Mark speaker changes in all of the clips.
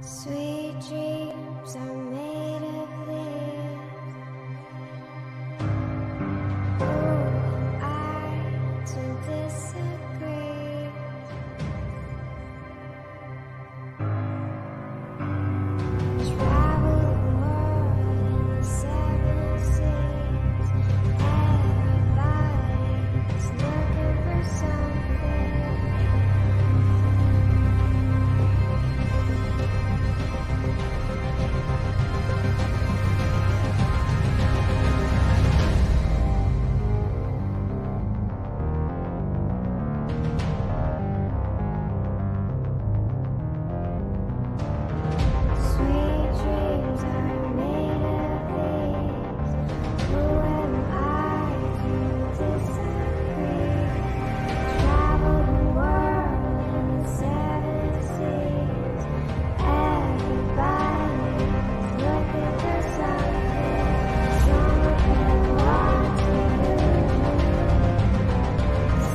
Speaker 1: Sweet dreams are made of this. Who am I to disagree? Travel the world in the 7 seas. Everybody's looking for something. Sweet dreams are made of these. Who am I to disagree? Travel the world in the 7 seas. Everybody's looking for something. Some of them want to lose you.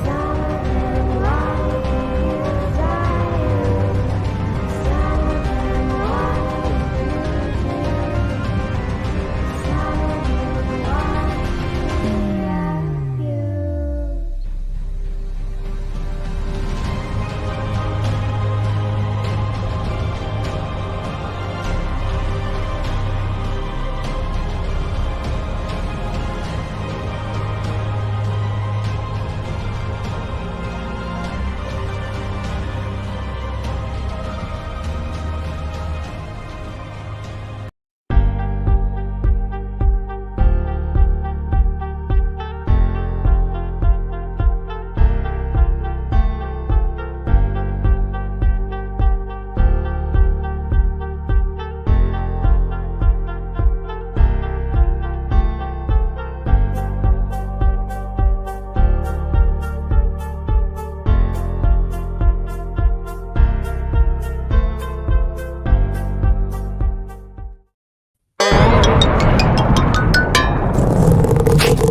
Speaker 1: Some of them want you dying. Some of them want you losing. Some of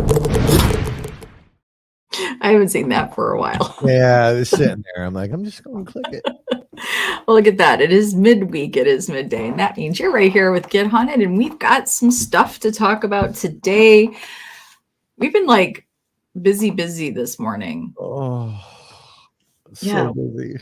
Speaker 1: them want to be abused.
Speaker 2: I haven't seen that for a while.
Speaker 3: Yeah, I was sitting there. I'm like, I'm just going to click it.
Speaker 2: Well, look at that. It is midweek. It is midday. And that means you're right here with Get Haunted. And we've got some stuff to talk about today. We've been like busy this morning.
Speaker 3: Oh, so
Speaker 2: Yeah.
Speaker 3: busy.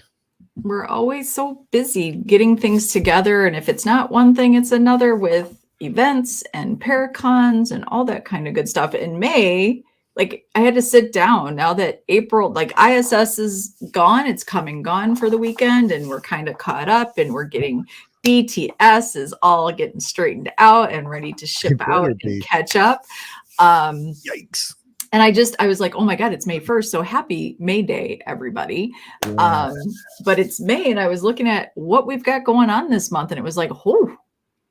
Speaker 2: We're always so busy getting things together. And if it's not one thing, it's another with events and paracons and all that kind of good stuff. In May, like I had to sit down now that April, like ISS is gone. It's gone for the weekend. And we're kind of caught up and we're getting BTS is all getting straightened out and ready to ship
Speaker 3: better
Speaker 2: out
Speaker 3: be.
Speaker 2: and catch up.
Speaker 3: Yikes.
Speaker 2: And I was like, oh my God, it's May 1st. So happy May Day, everybody.
Speaker 3: Yeah.
Speaker 2: But it's May and I was looking at what we've got going on this month. And it was like, oh,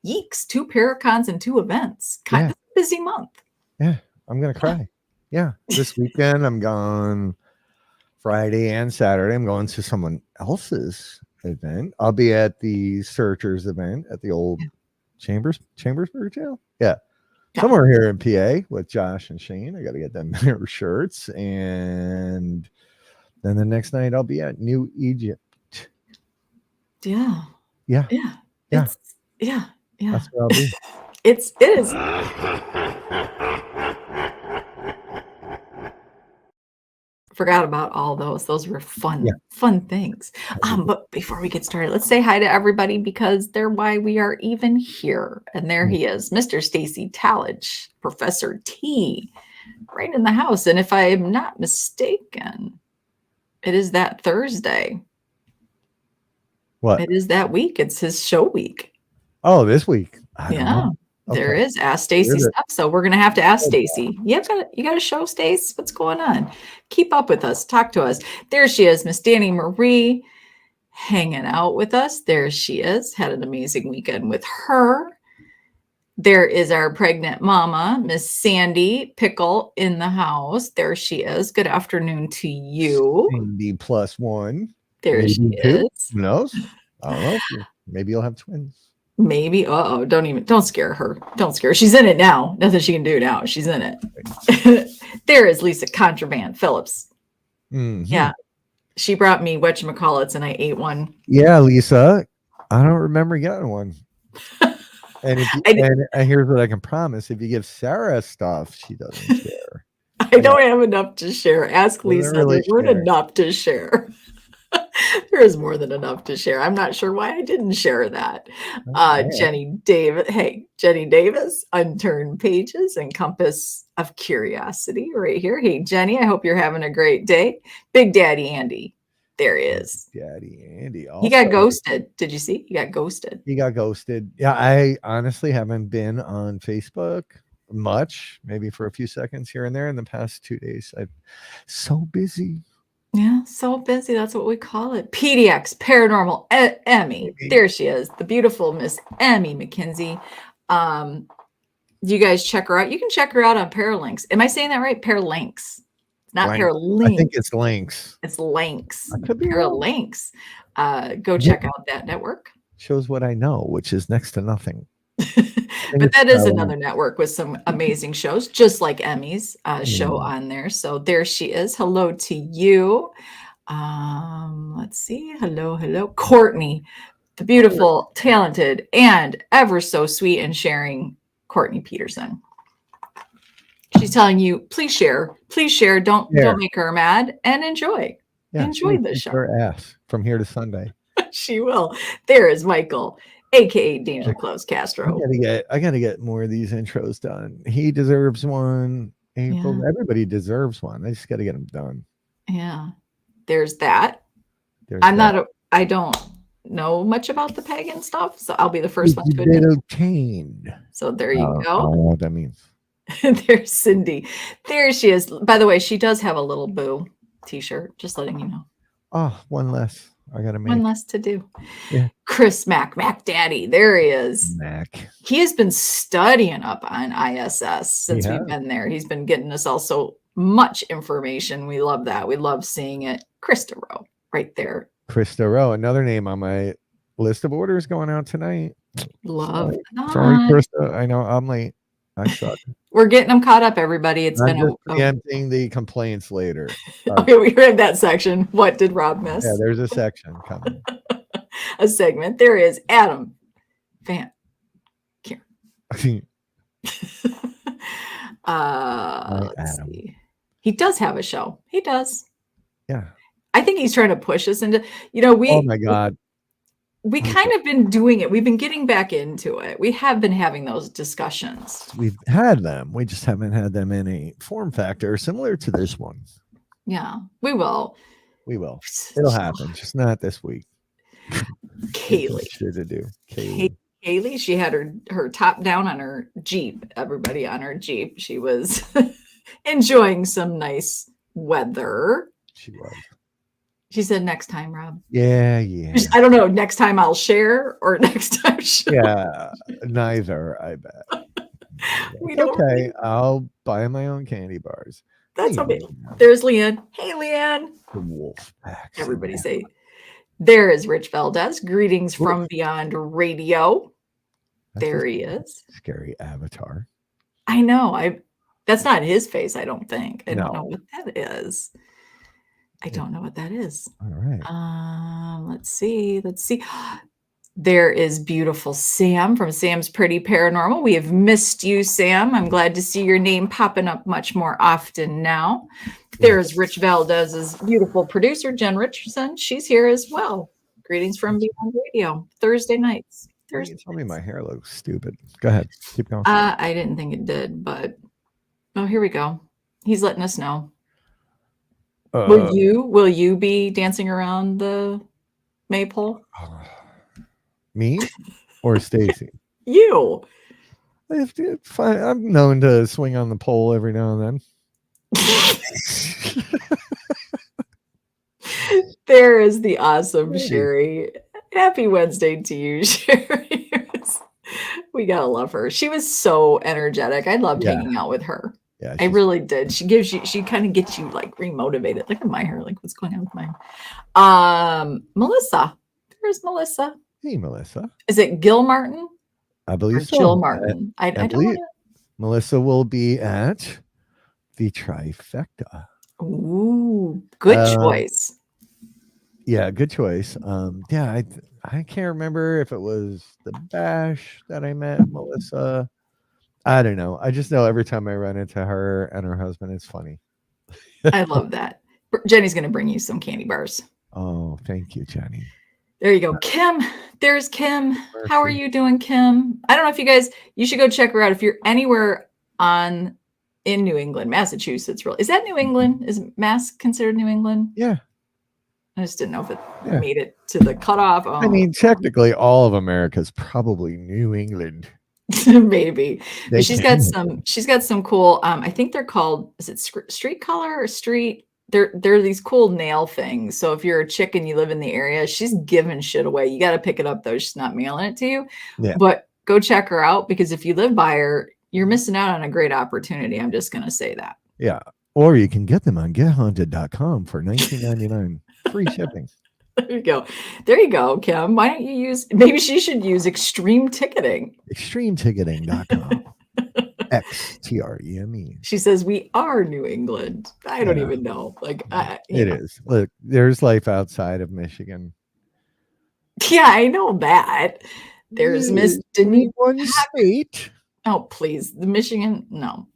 Speaker 2: yeeks, 2 paracons and 2 events. Kind of a busy month.
Speaker 3: Yeah, I'm going to cry. Yeah, this weekend I'm gone Friday and Saturday. I'm going to someone else's event. I'll be at the Searchers event at the old Chambersburg jail. Yeah. Somewhere here in PA with Josh and Shane. I got to get them their shirts. And then the next night I'll be at New Egypt.
Speaker 2: Yeah.
Speaker 3: Yeah.
Speaker 2: Yeah.
Speaker 3: Yeah.
Speaker 2: Yeah.
Speaker 3: That's where I'll be.
Speaker 2: It is. Forgot about all those. Those were fun things. But before we get started, let's say hi to everybody because they're why we are even here. And there he is, Mr. Stacy Talledge, Professor T, right in the house. And if I am not mistaken, it is that Thursday.
Speaker 3: What?
Speaker 2: It is that week. It's his show week.
Speaker 3: Oh, this week. I don't know.
Speaker 2: There is Ask Stacy stuff. So we're gonna have to ask Stacy. You got a show, Stace? What's going on? Keep up with us. Talk to us. There she is, Miss Danny Marie, hanging out with us. There she is. Had an amazing weekend with her. There is our pregnant mama, Miss Sandy Pickle, in the house. There she is. Good afternoon to you.
Speaker 3: Sandy +1.
Speaker 2: There
Speaker 3: maybe
Speaker 2: she
Speaker 3: 2.
Speaker 2: is.
Speaker 3: Who knows? I don't know. Maybe you'll have twins.
Speaker 2: Maybe. Don't scare her. Don't scare her. She's in it now. Nothing she can do now. She's in it. There is Lisa Contraband Phillips.
Speaker 3: Mm-hmm.
Speaker 2: Yeah. She brought me whatchamacallits and I ate one.
Speaker 3: Yeah, Lisa. I don't remember getting one. And if you,
Speaker 2: I, d-
Speaker 3: and here's what I can promise: if you give Sarah stuff, she doesn't share.
Speaker 2: I don't have enough to share. Ask
Speaker 3: Doesn't
Speaker 2: Lisa.
Speaker 3: really
Speaker 2: There weren't
Speaker 3: share.
Speaker 2: enough to share. There is more than enough to share. I'm not sure why I didn't share that.
Speaker 3: Okay.
Speaker 2: Jenny Davis, Unturned Pages and Compass of Curiosity right here. Hey, Jenny, I hope you're having a great day. Big Daddy Andy, there he is.
Speaker 3: Daddy Andy.
Speaker 2: He got ghosted. Did you see? He got ghosted.
Speaker 3: He got ghosted. Yeah, I honestly haven't been on Facebook much, maybe for a few seconds here and there in the past 2 days. I'm so busy.
Speaker 2: Yeah, so busy. That's what we call it. PDX, Paranormal Emmy.
Speaker 3: Maybe.
Speaker 2: There she is, the beautiful Miss Emmy McKinsey. You guys check her out. You can check her out on Paralinks. Am I saying that right? Paralinks. Not
Speaker 3: Link.
Speaker 2: Paralinks.
Speaker 3: I think it's links.
Speaker 2: It's links.
Speaker 3: I could be wrong.
Speaker 2: Paralinks. Go check out that network.
Speaker 3: Shows what I know, which is next to nothing.
Speaker 2: But that is another network with some amazing shows, just like Emmy's show on there. So there she is. Hello to you. Let's see. Hello. Courtney, the beautiful, talented, and ever so sweet and sharing Courtney Peterson. She's telling you, please share. Don't make her mad and enjoy.
Speaker 3: Yeah,
Speaker 2: enjoy the show.
Speaker 3: Her ass from here to Sunday.
Speaker 2: She will. There is Michael, aka Danger Close Castro.
Speaker 3: I gotta get more of these intros done. He deserves one. April, everybody deserves one. I just gotta get them done.
Speaker 2: Yeah. There's that. I don't know much about the pagan stuff, so I'll be the first one to admit. Obtained. So there you go.
Speaker 3: I don't know what that means.
Speaker 2: There's Cindy. There she is. By the way, she does have a little boo t-shirt, just letting you know.
Speaker 3: Oh, one less. I gotta make
Speaker 2: one less to do.
Speaker 3: Yeah.
Speaker 2: Chris Mac Daddy. There he is.
Speaker 3: Mac.
Speaker 2: He has been studying up on ISS since we've been there. He's been getting us all so much information. We love that. We love seeing it. Krista Rowe, right there.
Speaker 3: Krista Rowe, another name on my list of orders going out tonight.
Speaker 2: Love.
Speaker 3: Sorry, Krista. I know I'm late. I suck.
Speaker 2: We're getting them caught up, everybody. It's been
Speaker 3: preempting the complaints later.
Speaker 2: Okay, we read that section. What did Rob miss?
Speaker 3: Yeah, there's a section coming.
Speaker 2: A segment. There is Adam Van Kier. Let's see. He does have a show. He does.
Speaker 3: Yeah.
Speaker 2: I think he's trying to push us into,
Speaker 3: oh my God.
Speaker 2: We kind of been doing it. We've been getting back into it. We have been having those discussions.
Speaker 3: We've had them. We just haven't had them in a form factor similar to this one.
Speaker 2: Yeah, we will.
Speaker 3: We will. It'll happen. Just not this week.
Speaker 2: Kaylee.
Speaker 3: Shit to do.
Speaker 2: Kaylee, she had her top down on her Jeep. Everybody on her Jeep. She was enjoying some nice weather.
Speaker 3: She was.
Speaker 2: She said next time, Rob.
Speaker 3: Yeah.
Speaker 2: I don't know. Next time I'll share or next time show.
Speaker 3: Yeah, neither, I bet. Okay, I'll buy my own candy bars.
Speaker 2: That's okay. There's Leanne. Hey, Leanne.
Speaker 3: The wolf packs.
Speaker 2: Everybody say, there is Rich Valdez. Greetings from Beyond Radio. There he is.
Speaker 3: Scary avatar.
Speaker 2: I know. That's not his face, I don't think. I don't know what that is. I don't know what that is.
Speaker 3: All right.
Speaker 2: Let's see. There is beautiful Sam from Sam's Pretty Paranormal. We have missed you, Sam. I'm glad to see your name popping up much more often now. There's Rich Valdez's beautiful producer, Jen Richardson. She's here as well. Greetings from Beyond Radio. Thursday nights.
Speaker 3: Tell me my hair looks stupid. Go ahead. Keep going.
Speaker 2: I didn't think it did, but here we go. He's letting us know. Will you be dancing around the maypole?
Speaker 3: Me or Stacy?
Speaker 2: You.
Speaker 3: Fine. I'm known to swing on the pole every now and then.
Speaker 2: There is the awesome Sherry. Happy Wednesday to you, Sherry. We gotta love her. She was so energetic. I loved hanging out with her. Yeah, I really did. She kind of gets you like remotivated. Look at my hair. Like, what's going on with mine? Melissa. There's Melissa.
Speaker 3: Hey, Melissa.
Speaker 2: Is it Gil Martin?
Speaker 3: I believe so.
Speaker 2: Jill Martin. I don't know.
Speaker 3: Melissa will be at the Trifecta.
Speaker 2: Ooh, good choice.
Speaker 3: Yeah, good choice. Yeah, I can't remember if it was the bash that I met Melissa. I don't know. I just know every time I run into her and her husband, it's funny.
Speaker 2: I love that. Jenny's going to bring you some candy bars.
Speaker 3: Oh, thank you, Jenny.
Speaker 2: There you go. Kim, there's Kim. How are
Speaker 3: Mercy.
Speaker 2: you doing, Kim? I don't know if you should go check her out if you're anywhere in New England, Massachusetts. Really, is that New England? Is Mass considered New England?
Speaker 3: Yeah,
Speaker 2: I just didn't know if it
Speaker 3: yeah.
Speaker 2: made it to the cutoff. Oh,
Speaker 3: I mean, technically, all of America is probably New England.
Speaker 2: maybe.
Speaker 3: They
Speaker 2: But
Speaker 3: can.
Speaker 2: she's got some cool. I think they're called. Is it street color or street? They're these cool nail things. So if you're a chick and you live in the area, she's giving shit away. You got to pick it up though. She's not mailing it to you.
Speaker 3: Yeah.
Speaker 2: But go check her out because if you live by her, you're missing out on a great opportunity. I'm just gonna say that.
Speaker 3: Yeah. Or you can get them on gethaunted.com for $19.99. Free shipping.
Speaker 2: There you go. There you go, Kim. Why don't you maybe she should use extreme ticketing.
Speaker 3: Extremeticketing.com. XTREME.
Speaker 2: She says we are New England. I don't
Speaker 3: Yeah.
Speaker 2: even know. Like
Speaker 3: It is. Look, there's life outside of Michigan.
Speaker 2: Yeah, I know that. There's Miss Denise.
Speaker 3: One state.
Speaker 2: Oh, please. The Michigan. No.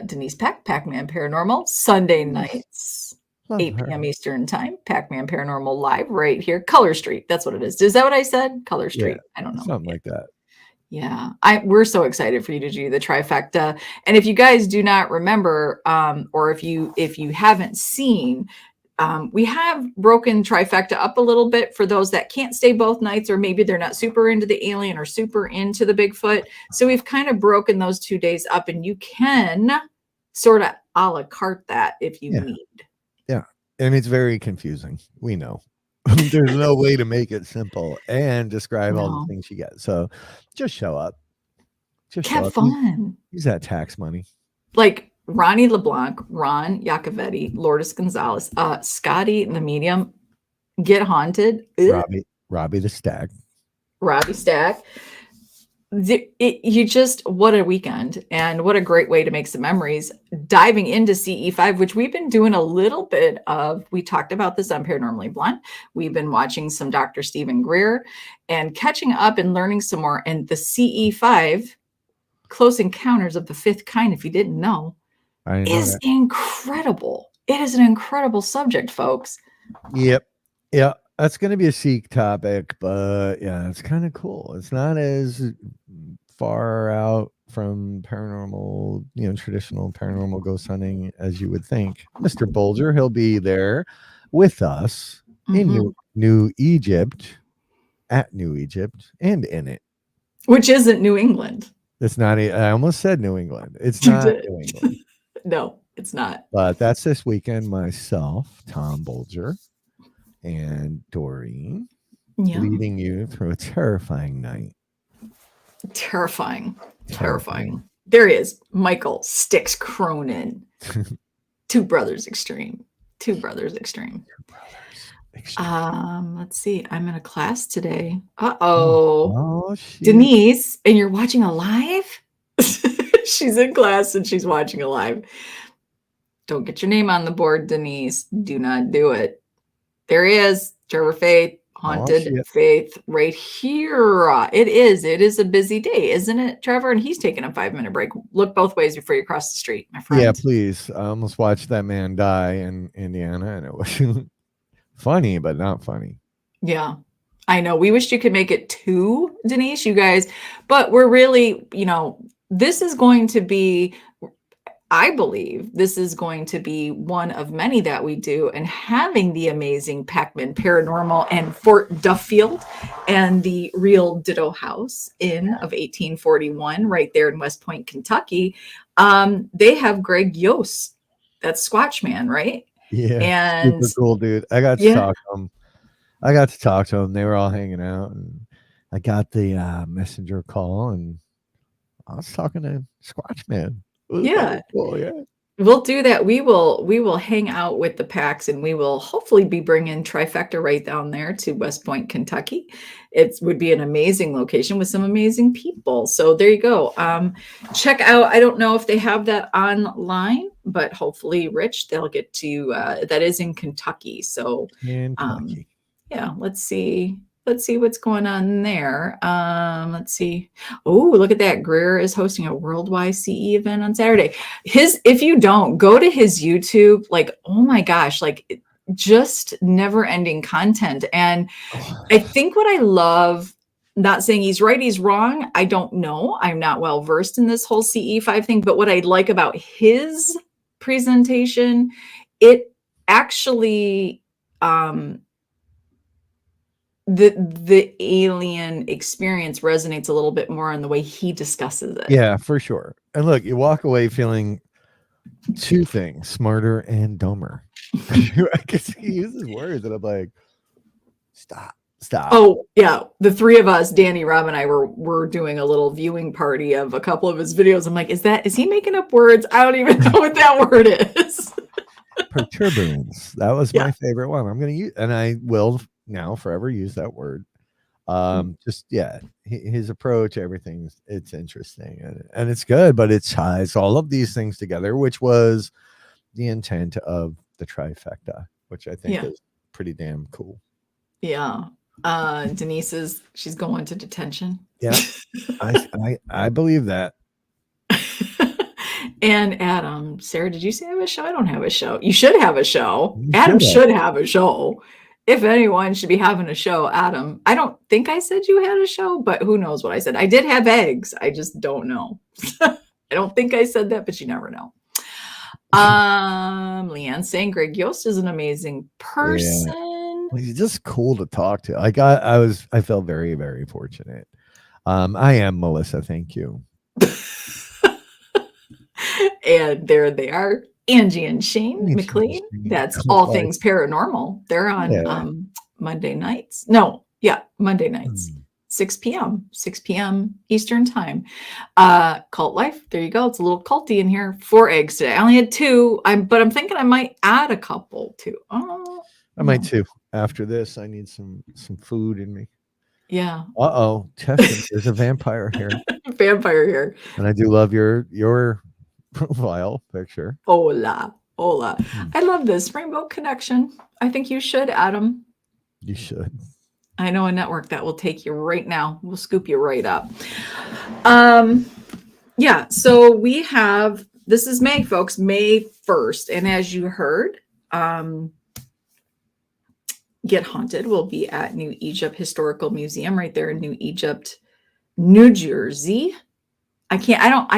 Speaker 2: Denise Peck, Pac-Man Paranormal, Sunday nights,
Speaker 3: Love
Speaker 2: 8
Speaker 3: her.
Speaker 2: p.m. Eastern time. Pac-Man Paranormal live right here. Color Street. That's what it is. Is that what I said? Color Street. I don't know.
Speaker 3: Something like that.
Speaker 2: Yeah, we're so excited for you to do the trifecta. And if you guys do not remember, or if you haven't seen, we have broken trifecta up a little bit for those that can't stay both nights, or maybe they're not super into the alien or super into the Bigfoot. So we've kind of broken those 2 days up, and you can sort of a la carte that if you need.
Speaker 3: Yeah, and it's very confusing. We know. There's no way to make it simple and describe all the things you get. So just show up. Just
Speaker 2: have fun.
Speaker 3: Use that tax money.
Speaker 2: Like Ronnie LeBlanc, Ron Iacovetti, Lourdes Gonzalez, Scotty the Medium, Get Haunted,
Speaker 3: Robbie the Stack,
Speaker 2: Robbie Stack. What a weekend, and what a great way to make some memories diving into CE5, which we've been doing a little bit of. We talked about this on Paranormally Blunt. We've been watching some Dr. Stephen Greer and catching up and learning some more. And the CE5, Close Encounters of the Fifth Kind, if you didn't know, is incredible. It is an incredible subject, folks.
Speaker 3: Yep. Yeah. That's going to be a Sikh topic, but yeah, it's kind of cool. It's not as far out from paranormal, traditional paranormal ghost hunting as you would think. Mr. Bolger, he'll be there with us in New Egypt, at New Egypt, and in it.
Speaker 2: Which isn't New England.
Speaker 3: It's not. I almost said New England. It's not New England.
Speaker 2: No, it's not.
Speaker 3: But that's this weekend. Myself, Tom Bolger, and Doreen leading you through a terrifying night.
Speaker 2: Terrifying. There he is, Michael Styx Cronin. Two brothers extreme. Let's see. I'm in a class today. Oh, Denise, and you're watching a live? She's in class and she's watching a live. Don't get your name on the board, Denise. Do not do it. There he is, Trevor Faith, Haunted Faith, right here. It is a busy day, isn't it, Trevor? And he's taking a 5-minute break. Look both ways before you cross the street, my friend.
Speaker 3: Yeah, please. I almost watched that man die in Indiana, and it was funny, but not funny.
Speaker 2: Yeah, I know. We wish you could make it to Denise, you guys, but we're really, this is going to be, I believe this is going to be one of many that we do, and having the amazing Pac-Man Paranormal and Fort Duffield and the real Ditto House of 1841 right there in West Point, Kentucky. They have Greg Yost, that's Squatch Man, right?
Speaker 3: Yeah,
Speaker 2: and
Speaker 3: super cool dude. I got to talk to him. They were all hanging out, and I got the messenger call, and I was talking to Squatch Man.
Speaker 2: Yeah.
Speaker 3: Cool, yeah.
Speaker 2: We'll do that. We will hang out with the packs, and we will hopefully be bringing Trifecta right down there to West Point, Kentucky. It would be an amazing location with some amazing people. So there you go. Check out, I don't know if they have that online but hopefully, Rich, they'll get to that is in Kentucky. So
Speaker 3: Kentucky.
Speaker 2: yeah, let's see. Let's see what's going on there. Let's see. Oh, look at that. Greer is hosting a worldwide CE event on Saturday. If you don't, go to his YouTube, like, oh my gosh, like just never ending content. And I think what I love, not saying he's right, he's wrong. I don't know. I'm not well versed in this whole CE5 thing, but what I like about his presentation, it actually, the alien experience resonates a little bit more on the way he discusses it.
Speaker 3: Yeah, for sure. And look, you walk away feeling two things: smarter and dumber. Because he uses words, and I'm like, stop.
Speaker 2: Oh yeah, the three of us, Danny, Rob, and I were doing a little viewing party of a couple of his videos. I'm like, is he making up words? I don't even know what that word is.
Speaker 3: Perturbance. That was my favorite one. I'm gonna use, and I will now forever use that word. Just his approach, everything, it's interesting and it's good, but it ties all of these things together, which was the intent of the trifecta, which I think is pretty damn cool.
Speaker 2: Yeah. Denise she's going to detention.
Speaker 3: Yeah. I believe that.
Speaker 2: And Adam, Sarah, did you say I have a show? I don't have a show. You should have a show. Adam should have a show. If anyone should be having a show, Adam. I don't think I said you had a show, but who knows what I said. I did have eggs. I just don't know. I don't think I said that, but you never know. Leanne saying Greg Yost is an amazing person.
Speaker 3: Yeah. Well, he's just cool to talk to. I felt very, very fortunate. I am Melissa. Thank you.
Speaker 2: And there they are. Angie and Shane McLean. That's All Things Paranormal. They're on Monday nights. Monday nights, 6 p.m. Eastern time. Cult Life. There you go. It's a little culty in here. 4 eggs today. I only had 2. But I'm thinking I might add a couple too.
Speaker 3: I might too. After this, I need some food in me.
Speaker 2: Yeah.
Speaker 3: Testing. There's a vampire here.
Speaker 2: Vampire here.
Speaker 3: And I do love your profile picture.
Speaker 2: Hola. I love this Rainbow Connection. I think you should, Adam.
Speaker 3: You should.
Speaker 2: I know a network that will take you right now. We'll scoop you right up. So we have, this is May, folks, May 1st. And as you heard, Get Haunted will be at New Egypt Historical Museum right there in New Egypt, New Jersey. I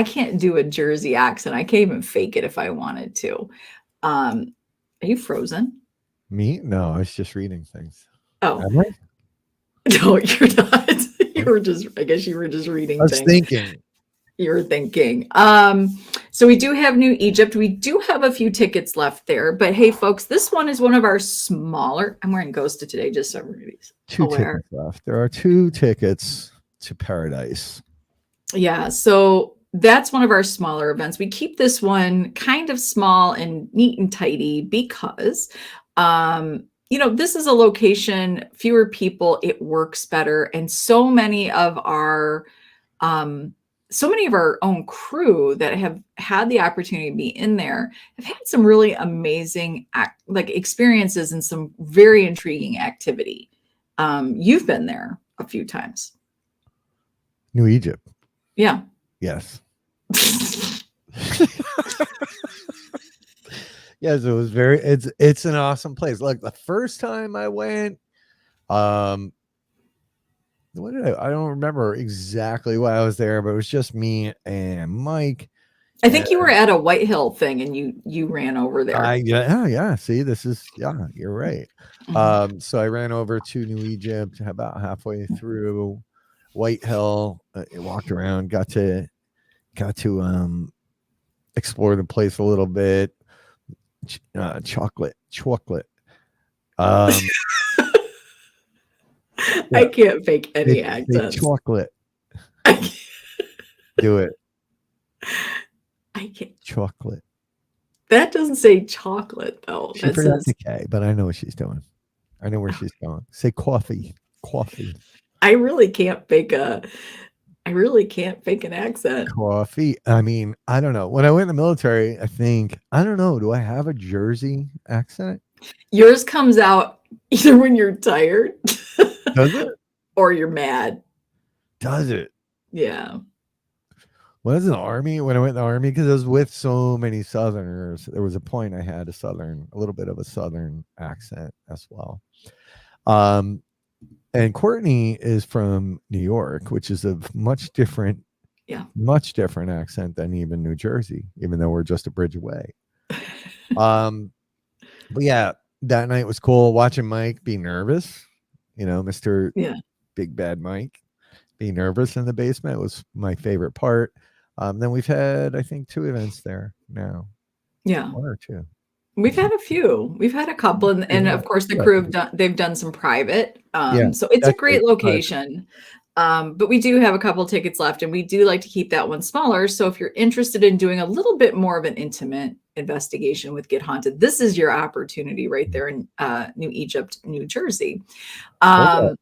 Speaker 2: can't do a Jersey accent. I can't even fake it if I wanted to. Are you frozen?
Speaker 3: Me? No, I was just reading things.
Speaker 2: Oh. No, you're not. I guess you were just reading things.
Speaker 3: Thinking.
Speaker 2: You were thinking. So we do have New Egypt. We do have a few tickets left there. But hey, folks, this one is one of our smaller. I'm wearing Ghosted today, just so everybody's aware.
Speaker 3: 2 tickets left. There are 2 tickets to Paradise. Yeah,
Speaker 2: so that's one of our smaller events. We keep this one kind of small and neat and tidy because, this is a location, fewer people, it works better. And so many of our own crew that have had the opportunity to be in there have had some really amazing experiences and some very intriguing activity. You've been there a few times.
Speaker 3: New Egypt.
Speaker 2: Yeah.
Speaker 3: Yes. Yes, it was it's an awesome place. Like the first time I went, I don't remember exactly why I was there, but it was just me and Mike.
Speaker 2: I think you were at a White Hill thing and you ran over there.
Speaker 3: Yeah. See, you're right.
Speaker 2: Mm-hmm.
Speaker 3: So I ran over to New Egypt about halfway through White Hill. Walked around, got to explore the place a little bit. Chocolate.
Speaker 2: I can't fake any accents.
Speaker 3: Chocolate. Do it.
Speaker 2: I can't.
Speaker 3: Chocolate.
Speaker 2: That doesn't say chocolate though.
Speaker 3: She forgot the K, but I know what she's doing. I know where she's going. Say coffee.
Speaker 2: I really can't fake I really can't fake an accent.
Speaker 3: Coffee. I mean, I don't know. When I went in the military, I don't know. Do I have a Jersey accent?
Speaker 2: Yours comes out either when you're tired
Speaker 3: Does it?
Speaker 2: or you're mad.
Speaker 3: Does it?
Speaker 2: Yeah.
Speaker 3: When I was in the Army, when I went in the Army, because I was with so many Southerners, there was a point I had a little bit of a Southern accent as well. And Courtney is from New York, which is a much different accent than even New Jersey, even though we're just a bridge away. But yeah, that night was cool. Watching Mike be nervous, Mr. Big Bad Mike be nervous in the basement was my favorite part. Then we've had, I think, 2 events there now.
Speaker 2: Yeah.
Speaker 3: 1 or 2.
Speaker 2: We've had a few. We've had a couple, and of course the crew they've done some private. So it's a great location. But we do have a couple tickets left, and we do like to keep that one smaller. So if you're interested in doing a little bit more of an intimate investigation with Get Haunted, this is your opportunity right there in New Egypt, New Jersey. What?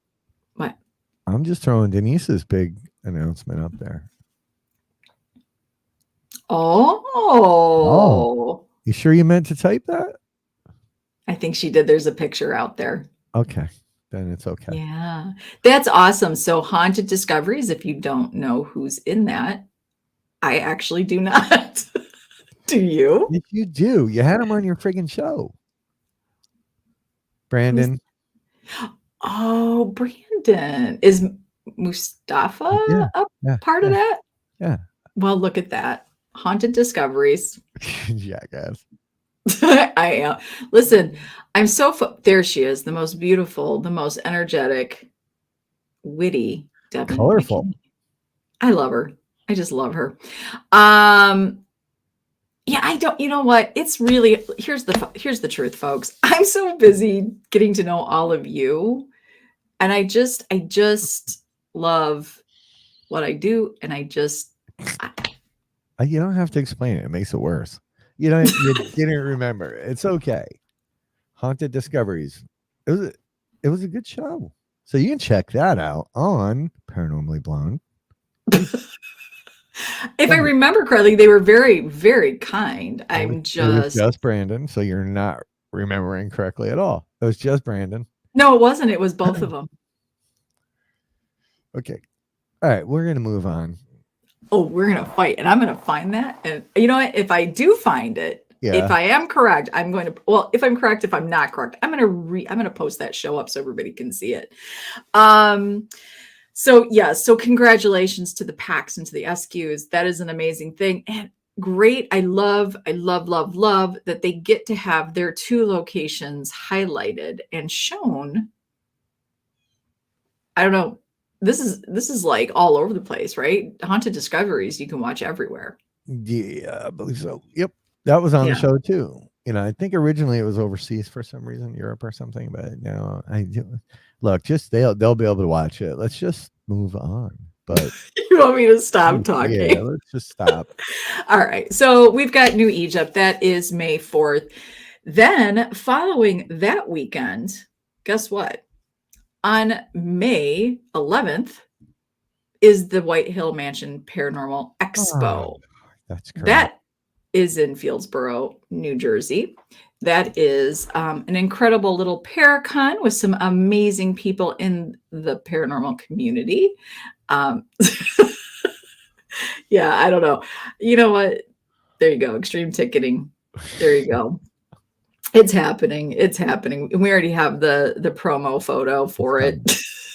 Speaker 3: I'm just throwing Denise's big announcement up there.
Speaker 2: Oh.
Speaker 3: You sure you meant to type that?
Speaker 2: I think she did. There's a picture out there.
Speaker 3: Okay. Then it's okay.
Speaker 2: Yeah. That's awesome. So Haunted Discoveries, if you don't know who's in that, I actually do not. Do you?
Speaker 3: If you do, you had him on your friggin' show. Brandon.
Speaker 2: Oh, Brandon. Is Mustafa a part of that?
Speaker 3: Yeah.
Speaker 2: Well, look at that. Haunted Discoveries.
Speaker 3: Jackass.
Speaker 2: I am. Listen, I'm there she is, the most beautiful, the most energetic, witty, Devin
Speaker 3: colorful.
Speaker 2: McKinney. I love her. I just love her. Yeah, I don't, you know what? It's really, here's the truth, folks. I'm so busy getting to know all of you. And I just love what I do. And
Speaker 3: you don't have to explain it. It makes it worse. You didn't remember. It's okay. Haunted Discoveries. It was a good show. So you can check that out on Paranormally Blonde.
Speaker 2: If I remember correctly, they were very, very kind.
Speaker 3: It was just Brandon, so you're not remembering correctly at all. It was just Brandon.
Speaker 2: No, it wasn't. It was both of them.
Speaker 3: Okay. All right, we're gonna move on.
Speaker 2: Oh, we're gonna fight, and I'm gonna find that. And you know what? If I do find it, if I am correct, I'm going to. Well, if I'm correct, if I'm not correct, I'm gonna post that show up so everybody can see it. So yeah, so congratulations to the PAX and to the SQs. That is an amazing thing, and great. I love that they get to have their 2 locations highlighted and shown. I don't know. This is like all over the place, right? Haunted Discoveries you can watch everywhere.
Speaker 3: Yeah, I believe so. Yep. That was on the show too. I think originally it was overseas for some reason, Europe or something, but now look, just they'll be able to watch it. Let's just move on. But
Speaker 2: you want me to stop talking?
Speaker 3: Yeah, let's just stop.
Speaker 2: All right. So we've got New Egypt. That is May 4th. Then following that weekend, guess what? On May 11th is the White Hill Mansion Paranormal Expo.
Speaker 3: Oh, that's correct.
Speaker 2: That is in Fieldsboro, New Jersey. That is an incredible little paracon with some amazing people in the paranormal community. Yeah, I don't know. You know what? There you go. Extreme ticketing. There you go. It's happening. It's happening. We already have the promo photo for it.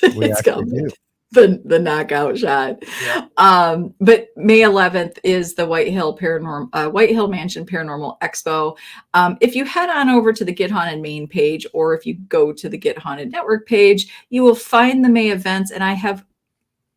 Speaker 2: It's coming. The knockout shot. Yeah. But May 11th is the White Hill Mansion Paranormal Expo. If you head on over to the Get Haunted main page, or if you go to the Get Haunted Network page, you will find the May events, and I have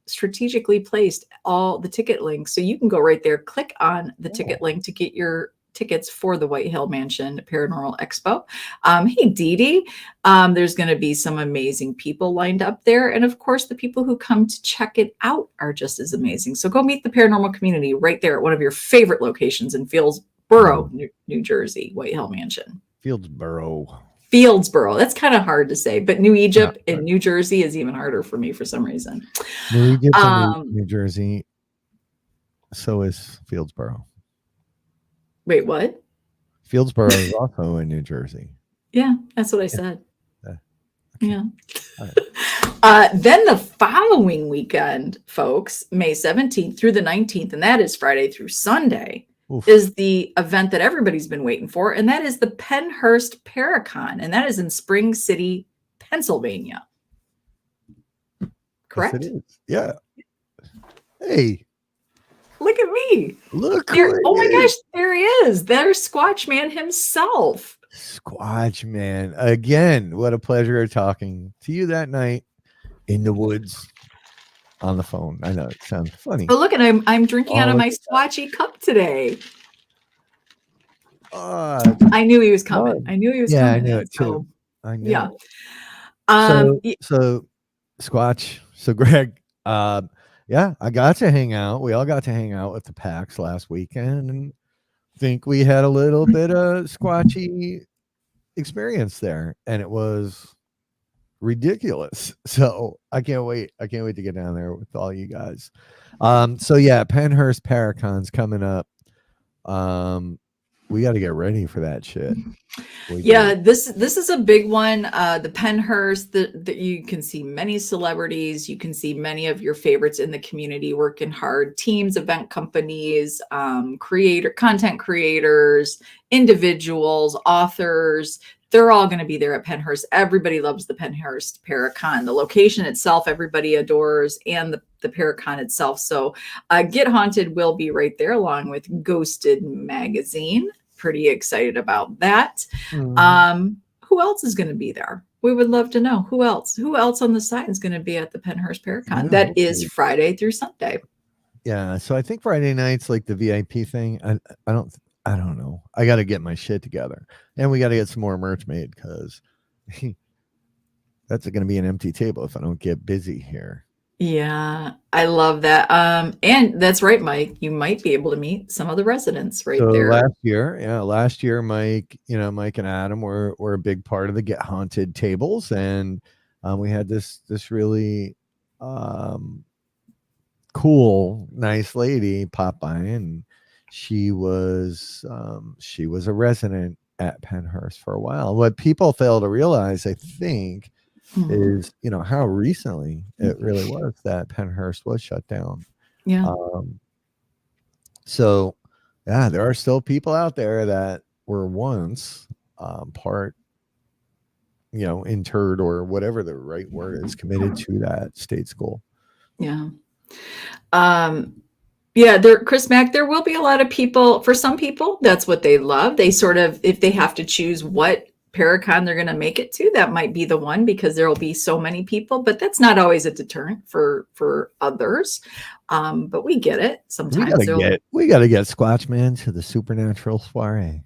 Speaker 2: strategically placed all the ticket links. So you can go right there, click on the ticket link to get your tickets for the White Hill Mansion Paranormal Expo. Hey, Dee Dee, there's going to be some amazing people lined up there. And of course, the people who come to check it out are just as amazing. So go meet the paranormal community right there at one of your favorite locations in Fieldsboro, New Jersey, White Hill Mansion.
Speaker 3: Fieldsboro.
Speaker 2: Fieldsboro. That's kind of hard to say, but New Egypt and New Jersey is even harder for me for some reason.
Speaker 3: New Egypt and New Jersey. So is Fieldsboro.
Speaker 2: Wait, what?
Speaker 3: Fieldsboro is also in New Jersey.
Speaker 2: Yeah, that's what I said.
Speaker 3: Okay.
Speaker 2: Yeah. Then the following weekend, folks, May 17th through the 19th, and that is Friday through Sunday, is the event that everybody's been waiting for, and that is the Pennhurst Paracon, and that is in Spring City, Pennsylvania. Correct?
Speaker 3: Yes, it is. Yeah. Hey.
Speaker 2: Look at me.
Speaker 3: Look.
Speaker 2: There, oh my gosh, there he is. There's Squatch Man himself.
Speaker 3: Squatch Man. Again, what a pleasure talking to you that night in the woods on the phone. I know it sounds funny.
Speaker 2: Oh, look, and I'm drinking out of my Squatchy cup today. I knew he was coming. I knew he was coming.
Speaker 3: I knew it too. I knew.
Speaker 2: Yeah.
Speaker 3: So Squatch. So Greg, yeah, I got to hang out. We all got to hang out with the PAX last weekend, and think we had a little bit of Squatchy experience there, and it was ridiculous. So I can't wait. I can't wait to get down there with all you guys. So yeah, Pennhurst Paracon's coming up. We got to get ready for that shit.
Speaker 2: This is a big one. The Pennhurst, that you can see many celebrities, you can see many of your favorites in the community working hard, teams, event companies, content creators, individuals, authors. They're all going to be there at Pennhurst. Everybody loves the Pennhurst Paracon. The location itself, everybody adores, and the Paracon itself. So Get Haunted will be right there along with Ghosted Magazine. Pretty excited about that. Who else is going to be there? We would love to know who else on the side is going to be at the Pennhurst Paracon. That is Friday through Sunday.
Speaker 3: Yeah. So I think Friday night's like the VIP thing. I don't know. I got to get my shit together, and we got to get some more merch made, because that's going to be an empty table if I don't get busy here.
Speaker 2: Yeah, I love that. And that's right, Mike. You might be able to meet some of the residents there.
Speaker 3: Last year, Mike and Adam were a big part of the Get Haunted tables, and we had this really cool, nice lady pop by, and she was a resident at Pennhurst for a while. What people fail to realize, I think, is how recently it really was that Pennhurst was shut down. So yeah, there are still people out there that were once part interred, or whatever the right word is, committed to that state school.
Speaker 2: Chris Mack, there will be a lot of people. For some people, that's what they love. They sort of, if they have to choose what Paracon they're going to make it to, that might be the one, because there will be so many people, but that's not always a deterrent for others. But we get it. Sometimes
Speaker 3: we got to get Squatch Man to the Supernatural soiree.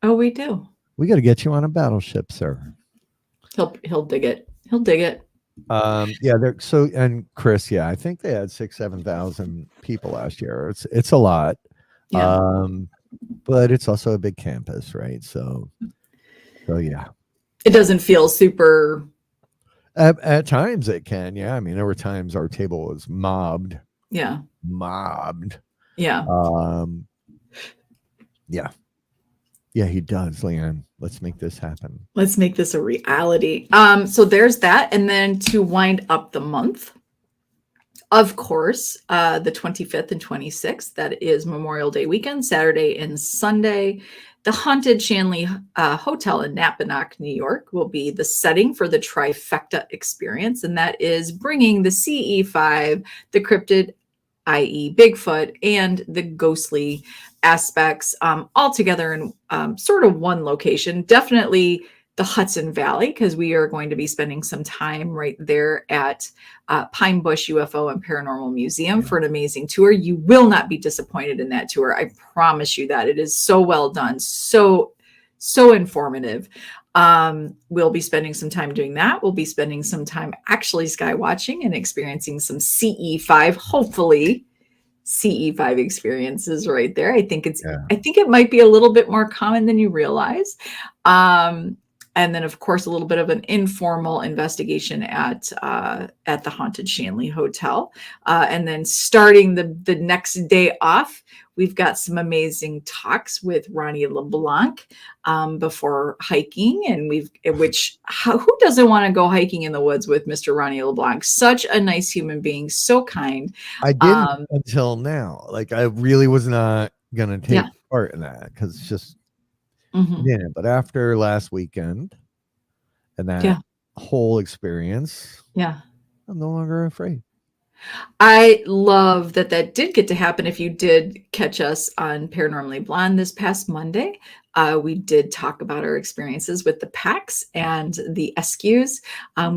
Speaker 2: Oh, we do.
Speaker 3: We got to get you on a battleship, sir.
Speaker 2: He'll dig it. He'll dig it.
Speaker 3: And Chris, I think they had 6,000-7,000 people last year. It's a lot. But it's also a big campus, right? So yeah,
Speaker 2: it doesn't feel super.
Speaker 3: At times it can. I mean, there were times our table was mobbed.
Speaker 2: Yeah.
Speaker 3: Yeah, he does, Leanne. Let's make this happen.
Speaker 2: Let's make this a reality. So there's that. And then to wind up the month, of course, the 25th and 26th, that is Memorial Day weekend, Saturday and Sunday. The Haunted Shanley Hotel in Napanoch, New York, will be the setting for the trifecta experience. And that is bringing the CE5, the cryptid, i.e. Bigfoot, and the ghostly aspects all together in sort of one location. Definitely the Hudson Valley, because we are going to be spending some time right there at Pine Bush UFO and Paranormal Museum for an amazing tour. You will not be disappointed in that tour. I promise you that. It is so well done, so informative. We'll be spending some time doing that. We'll be spending some time actually sky watching and experiencing some CE5, hopefully CE5 experiences right there. I think it might be a little bit more common than you realize. And then, of course, a little bit of an informal investigation at the haunted Shanley Hotel. And then starting the next day off, we've got some amazing talks with Ronnie LeBlanc before hiking. And who doesn't want to go hiking in the woods with Mr. Ronnie LeBlanc? Such a nice human being, so kind.
Speaker 3: I didn't until now. Like, I really was not gonna take
Speaker 2: Yeah.
Speaker 3: part in that because it's just
Speaker 2: Mhm.
Speaker 3: didn't. But after last weekend and that
Speaker 2: Yeah.
Speaker 3: whole experience,
Speaker 2: Yeah.
Speaker 3: I'm no longer afraid.
Speaker 2: I love that did get to happen. If you did catch us on Paranormally Blonde this past Monday, we did talk about our experiences with the packs and the SQs.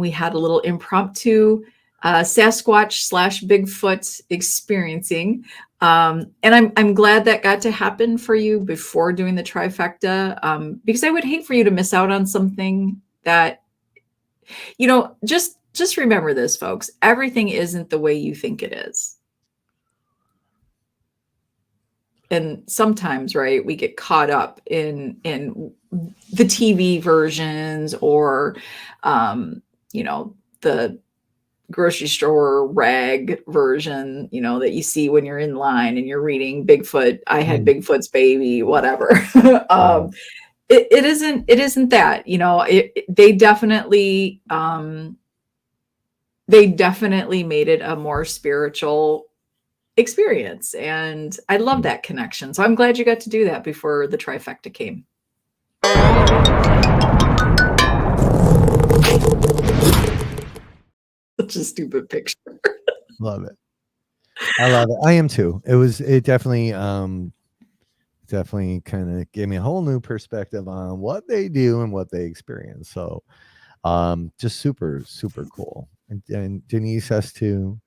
Speaker 2: We had a little impromptu Sasquatch / Bigfoot experiencing. And I'm glad that got to happen for you before doing the trifecta, because I would hate for you to miss out on something that, just remember this, folks. Everything isn't the way you think it is. And sometimes, right, we get caught up in the TV versions or the grocery store rag version, that you see when you're in line and you're reading Bigfoot, I had Bigfoot's baby, whatever. It isn't that, they definitely made it a more spiritual experience. And I love that connection. So I'm glad you got to do that before the trifecta came. Such a stupid picture.
Speaker 3: Love it. I love it. I am too. It definitely kind of gave me a whole new perspective on what they do and what they experience. So just super, super cool. And Denise has to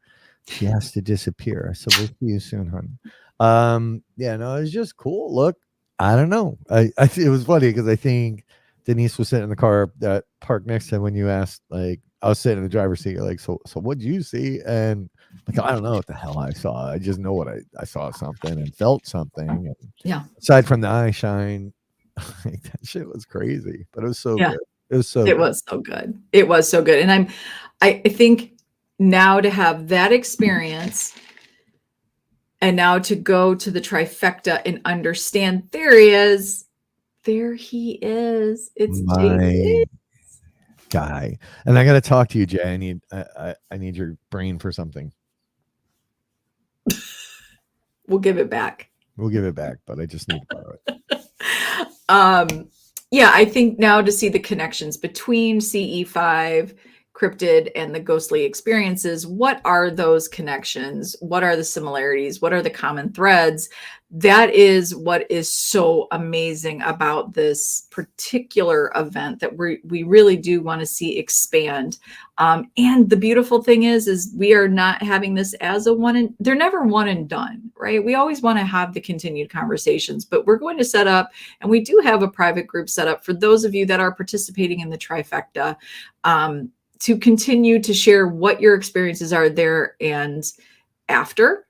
Speaker 3: disappear. So we'll see you soon, honey. Yeah, no, it's just cool. Look, I don't know. It was funny because I think Denise was sitting in the car that parked next to him when you asked, like, I was sitting in the driver's seat, like, so what'd you see? And like, I don't know what the hell I saw. I just know what I saw something and felt something. And
Speaker 2: yeah.
Speaker 3: Aside from the eye shine, like, that shit was crazy, but it was so good. It was so good.
Speaker 2: It was so good. And I think now to have that experience and now to go to the trifecta and understand there he is. It's
Speaker 3: my guy. And I got to talk to you, Jay. I need your brain for something.
Speaker 2: We'll give it back.
Speaker 3: But I just need to borrow it.
Speaker 2: Yeah, I think now to see the connections between CE5, cryptid, and the ghostly experiences, what are those connections? What are the similarities? What are the common threads? That is what is so amazing about this particular event that we really do want to see expand. And the beautiful thing is we are not having this as they're never one and done, right? We always want to have the continued conversations, but we're going to set up, and we do have a private group set up for those of you that are participating in the trifecta, to continue to share what your experiences are there and after.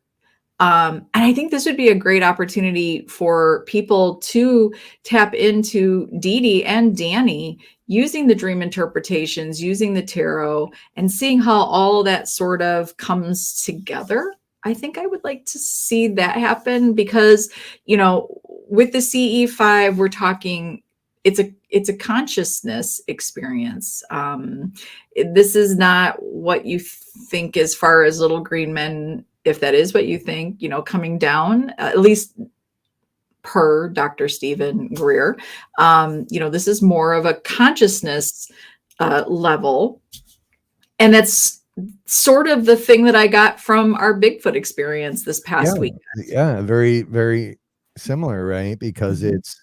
Speaker 2: And I think this would be a great opportunity for people to tap into Dee Dee and Danny using the dream interpretations, using the tarot, and seeing how all that sort of comes together. I think I would like to see that happen because, with the CE5, we're talking, it's a consciousness experience. This is not what you think as far as little green men, if that is what you think, coming down, at least per Dr. Stephen Greer. This is more of a consciousness level. And that's sort of the thing that I got from our Bigfoot experience this past week.
Speaker 3: Yeah, very, very similar, right? Because it's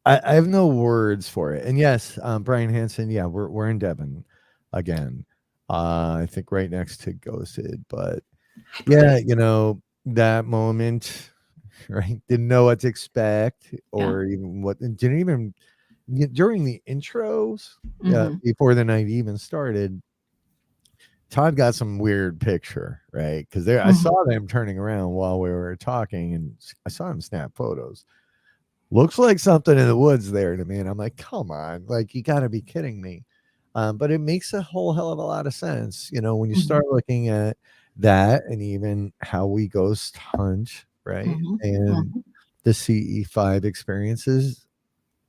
Speaker 3: I have no words for it. And yes, Brian Hansen, we're in Devon again. I think right next to Ghosted, but yeah, that moment, right? Didn't know what to expect or even didn't even during the intros, before the night even started. Todd got some weird picture, right? Because I saw them turning around while we were talking, and I saw him snap photos. looks like something in the woods there to me. And I'm like, come on, like, you got to be kidding me. But it makes a whole hell of a lot of sense, when you
Speaker 2: Mhm,
Speaker 3: start looking at that and even how we ghost hunt, right?
Speaker 2: mhm,
Speaker 3: And
Speaker 2: mhm,
Speaker 3: the CE5 experiences,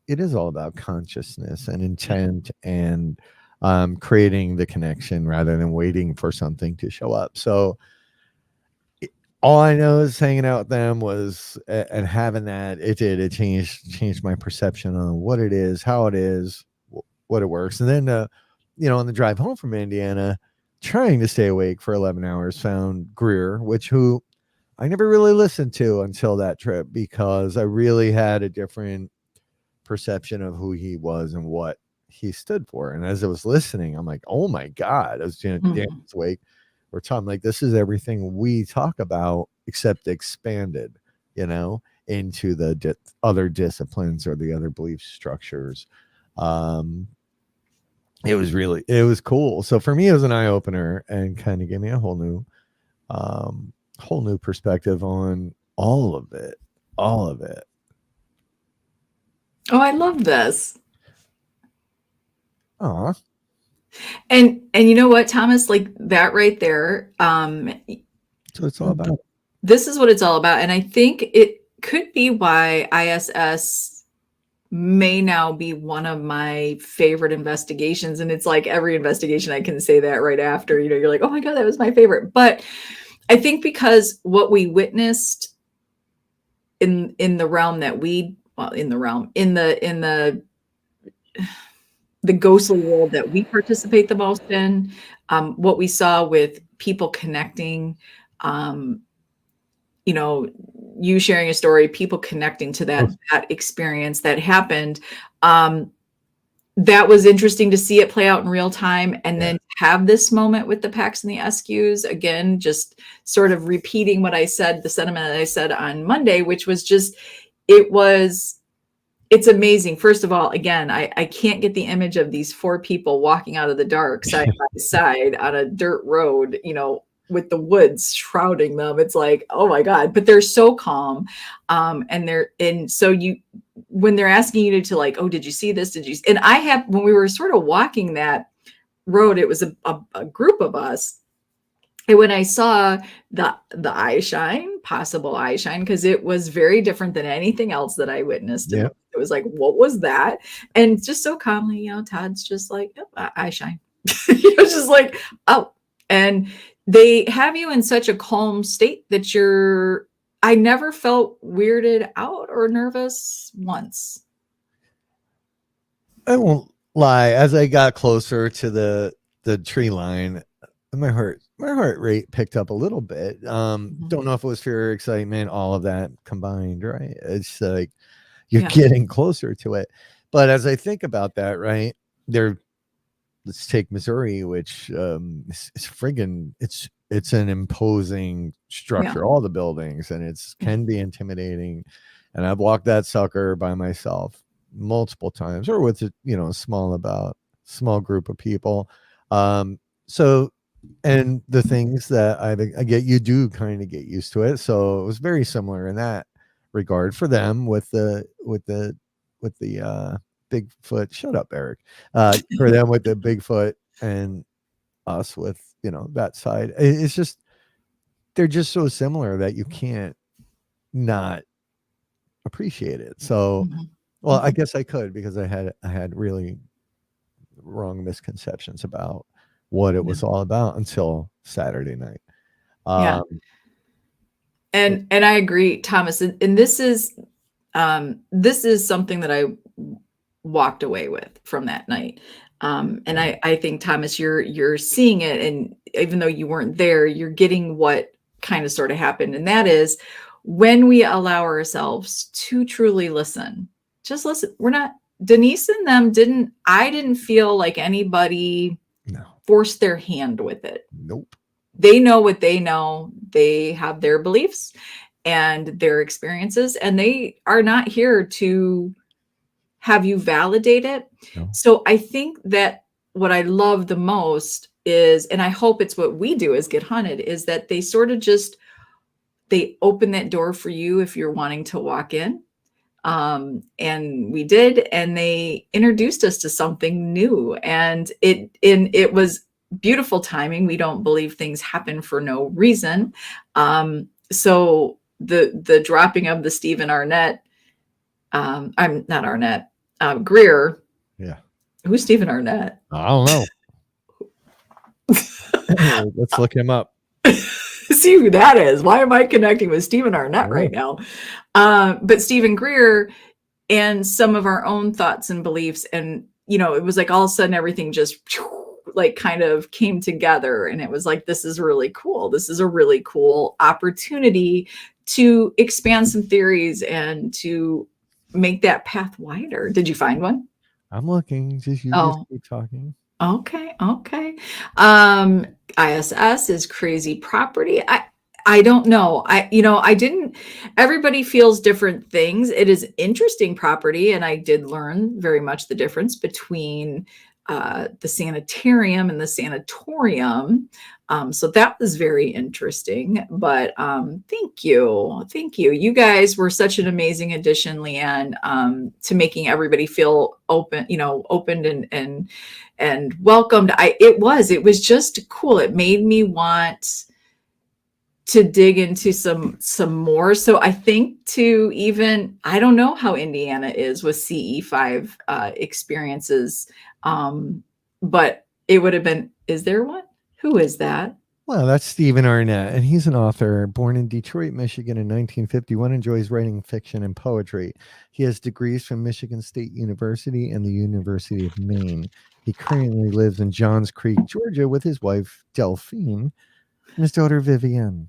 Speaker 3: it is all about consciousness and
Speaker 2: yeah,
Speaker 3: intent and creating the connection rather than waiting for something to show up. So all I know is hanging out with them was and having that it changed my perception on what it is, how it is, what it works. And then on the drive home from Indiana, trying to stay awake for 11 hours, found Greer, which who I never really listened to until that trip because I really had a different perception of who he was and what he stood for. And as I was listening, I'm like, oh my God, as
Speaker 2: mhm,
Speaker 3: Daniel's Wake or Tom, like, this is everything we talk about except expanded, into the other disciplines or the other belief structures. Um, it was cool. So for me, it was an eye opener and kind of gave me a whole new perspective on all of it, all of it.
Speaker 2: oh, I love this.
Speaker 3: Aw,
Speaker 2: And you know what, Thomas, like that right there,
Speaker 3: so it's all about.
Speaker 2: this is what it's all about. And I think it could be why ISS may now be one of my favorite investigations. And it's like every investigation I can say that right after, you're like, oh my God, that was my favorite. But I think because what we witnessed in the realm that we well in the realm in the ghostly world that we participate the most in, what we saw with people connecting, um, you know, you sharing a story, people connecting to that experience that happened. Um, that was interesting to see it play out in real time, and
Speaker 3: Yeah.
Speaker 2: then have this moment with the Pax and the SQs again, just sort of repeating what I said, the sentiment that I said on Monday, which was just, it was it's amazing. First of all, again, I can't get the image of these four people walking out of the dark side by side on a dirt road, with the woods shrouding them. It's like, oh my God, but they're so calm. And so when they're asking you to like, oh, did you see this? And I have, when we were sort of walking that road, it was a group of us, and when I saw the eye shine, possible eye shine, because it was very different than anything else that I witnessed, and
Speaker 3: Yeah.
Speaker 2: it was like, what was that? And just so calmly, Todd's just like, yep, eye shine. It's just like, oh, and they have you in such a calm state that I never felt weirded out or nervous once.
Speaker 3: I won't lie. As I got closer to the tree line, my heart rate picked up a little bit.
Speaker 2: Mhm.
Speaker 3: Don't know if it was fear, excitement, all of that combined, right? It's like you're
Speaker 2: Yeah,
Speaker 3: getting closer to it. But as I think about that, right, there let's take Missouri, which is friggin' it's an imposing
Speaker 2: yeah,
Speaker 3: structure, all the buildings, and it's
Speaker 2: yeah.
Speaker 3: can be intimidating. And I've walked that sucker by myself multiple times, or with a small group of people. So and the things that I get, you do kind of get used to it. So it was very similar in that regard for them with the Bigfoot. Shut up, Eric. For them with the Bigfoot and us with that side. It's just they're just so similar that you can't not appreciate it. So,
Speaker 2: Mhm,
Speaker 3: well, I
Speaker 2: mhm.
Speaker 3: guess I could because I had really wrong misconceptions about what it
Speaker 2: Yeah,
Speaker 3: was all about until Saturday night.
Speaker 2: yeah.
Speaker 3: Um,
Speaker 2: And I agree, Thomas. And this is something that I walked away with from that night. And I think, Thomas, you're seeing it, and even though you weren't there, you're getting what kind of sort of happened. And that is when we allow ourselves to truly listen. Just listen. We're not Denise and them didn't I didn't feel like anybody
Speaker 3: no,
Speaker 2: forced their hand with it.
Speaker 3: nope.
Speaker 2: They know what they know. They have their beliefs and their experiences, and they are not here to have you validate it.
Speaker 3: No.
Speaker 2: So I think that what I love the most is, and I hope it's what we do as Get Hunted, is that they sort of just they open that door for you if you're wanting to walk in. And we did, and they introduced us to something new, and it was beautiful timing. We don't believe things happen for no reason. So the dropping of the Stephen Arnett, I'm not Arnett, Greer.
Speaker 3: Yeah.
Speaker 2: Who's Stephen Arnett?
Speaker 3: I don't know. Let's look him up.
Speaker 2: See who that is. Why am I connecting with Stephen Arnett right now? But Stephen Greer and some of our own thoughts and beliefs. And, it was like all of a sudden everything just like kind of came together. And it was like, this is really cool. This is a really cool opportunity to expand some theories and to make that path wider. Did you find one?
Speaker 3: I'm looking. Just keep talking.
Speaker 2: Okay. ISS is crazy property. I don't know. Everybody feels different things. It is interesting property. And I did learn very much the difference between the sanitarium and the sanatorium. So that was very interesting, but thank you. You guys were such an amazing addition, Leanne, to making everybody feel opened and welcomed. It was just cool. It made me want to dig into some more. So I think I don't know how Indiana is with CE5 experiences, but it would have been, is there one? Who is that?
Speaker 3: Well, that's Stephen Arnett, and he's an author born in Detroit, Michigan in 1951, enjoys writing fiction and poetry. He has degrees from Michigan State University and the University of Maine. He currently lives in Johns Creek, Georgia with his wife, Delphine, and his daughter, Vivienne.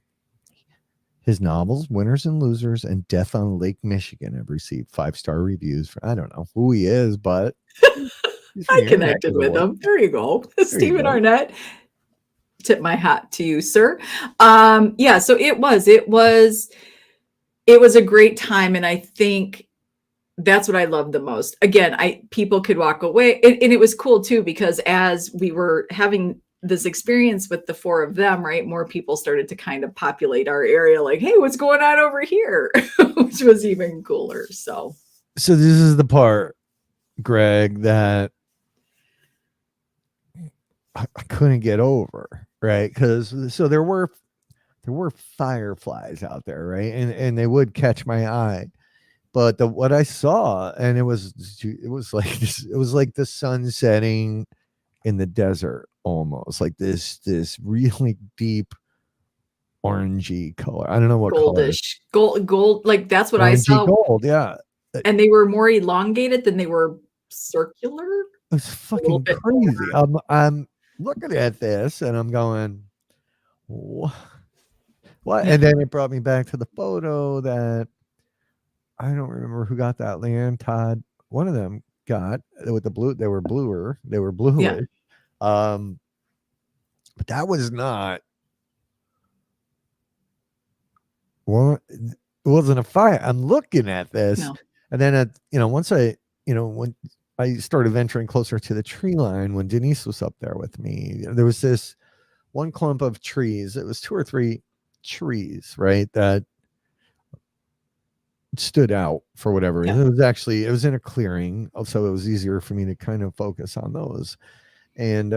Speaker 3: His novels, Winners and Losers and Death on Lake Michigan, have received 5-star reviews. I don't know who he is, but
Speaker 2: I connected with him. There you go. Stephen Arnett. Tip my hat to you, sir. So it was a great time. And I think that's what I loved the most. Again, people could walk away, and it was cool too, because as we were having this experience with the 4 of them, right, more people started to kind of populate our area, like, hey, what's going on over here? Which was even cooler. So
Speaker 3: this is the part, Greg, that I couldn't get over, right? Because there were fireflies out there, right? And they would catch my eye. But what I saw, and it was like the sun setting in the desert, almost like this really deep orangey color. I don't know what
Speaker 2: goldish
Speaker 3: color.
Speaker 2: gold, like that's what
Speaker 3: Orangey
Speaker 2: I saw.
Speaker 3: Gold, yeah.
Speaker 2: And they were more elongated than they were circular.
Speaker 3: It's fucking crazy. I'm looking at this and I'm going, what? And then it brought me back to the photo that I don't remember who got that. Leanne, Todd, one of them got with the blue. They were bluish.
Speaker 2: Yeah.
Speaker 3: But that was not. Well, it wasn't a fire. I'm looking at this, and then once when I started venturing closer to the tree line, when Denise was up there with me, there was this one clump of trees. It was 2 or 3 trees, right, that stood out for whatever reason. It was in a clearing, so it was easier for me to kind of focus on those. And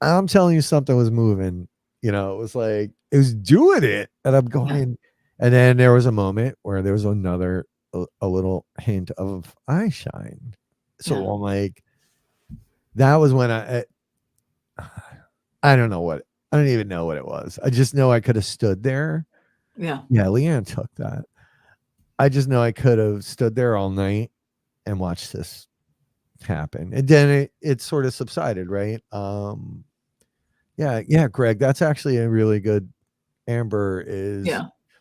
Speaker 3: I'm telling you, something was moving. It was like it was doing it, and I'm going. And then there was a moment where there was a little hint of eye shine. So I'm like, that was when I don't even know what it was. I just know I could have stood there. Yeah, Leanne took that. I just know I could have stood there all night and watched this happen. And then it sort of subsided, right? Greg, that's actually a really good amber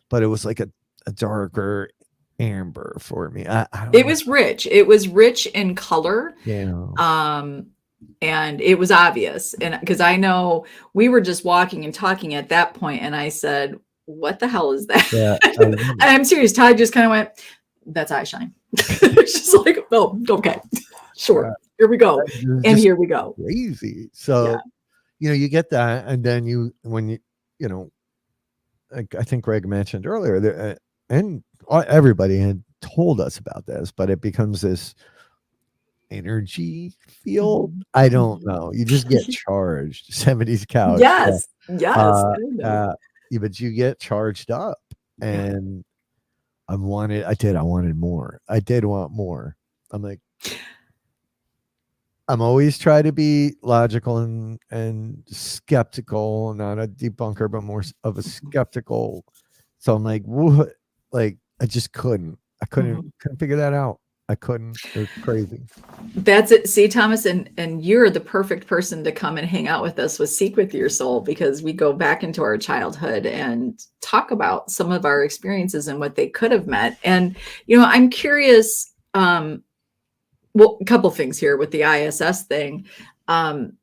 Speaker 3: but it was like a darker amber for me. It
Speaker 2: was rich. It was rich in color. And it was obvious. And because I know we were just walking and talking at that point, and I said, what the hell is that?
Speaker 3: Yeah,
Speaker 2: and I'm serious. Todd just kind of went, that's eye shine. It's just like, oh, okay, sure. Here we go. And here we go.
Speaker 3: Crazy. So, you get that. And then I think Greg mentioned earlier and everybody had told us about this, but it becomes this energy field.
Speaker 2: Mhm.
Speaker 3: I don't
Speaker 2: Mhm.
Speaker 3: know. You just get charged. 70s couch. Yeah.
Speaker 2: Yes. Yes.
Speaker 3: Uh,
Speaker 2: Kind of.
Speaker 3: uh, yeah, but you get charged up,
Speaker 2: Yeah.
Speaker 3: and I wanted more. I did want more. I'm like, I'm always try to be logical and skeptical, not a debunker, but more of a skeptical. So I'm like, what? Like, I just couldn't. I
Speaker 2: Mhm.
Speaker 3: couldn't figure that out. I couldn't. It was crazy.
Speaker 2: That's it. See, Thomas, and you're the perfect person to come and hang out with us with Seek with Your Soul, because we go back into our childhood and talk about some of our experiences and what they could have meant. And I'm curious. Well, a couple things here with the ISS thing. Um,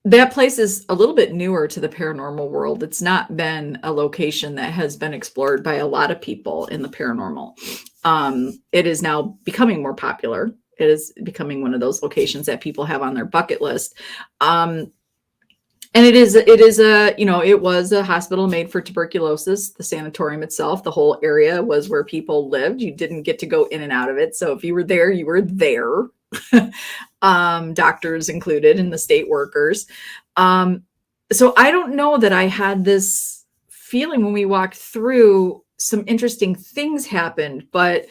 Speaker 2: that place is a little bit newer to the paranormal world. It's not been a location that has been explored by a lot of people in the paranormal. It is now becoming more popular. It is becoming one of those locations that people have on their bucket list. And it is it was a hospital made for tuberculosis. The sanatorium itself, the whole area was where people lived. You didn't get to go in and out of it. So if you were there, you were there. Doctors included and the state workers. So I don't know that I had this feeling when we walked through. Some interesting things happened, but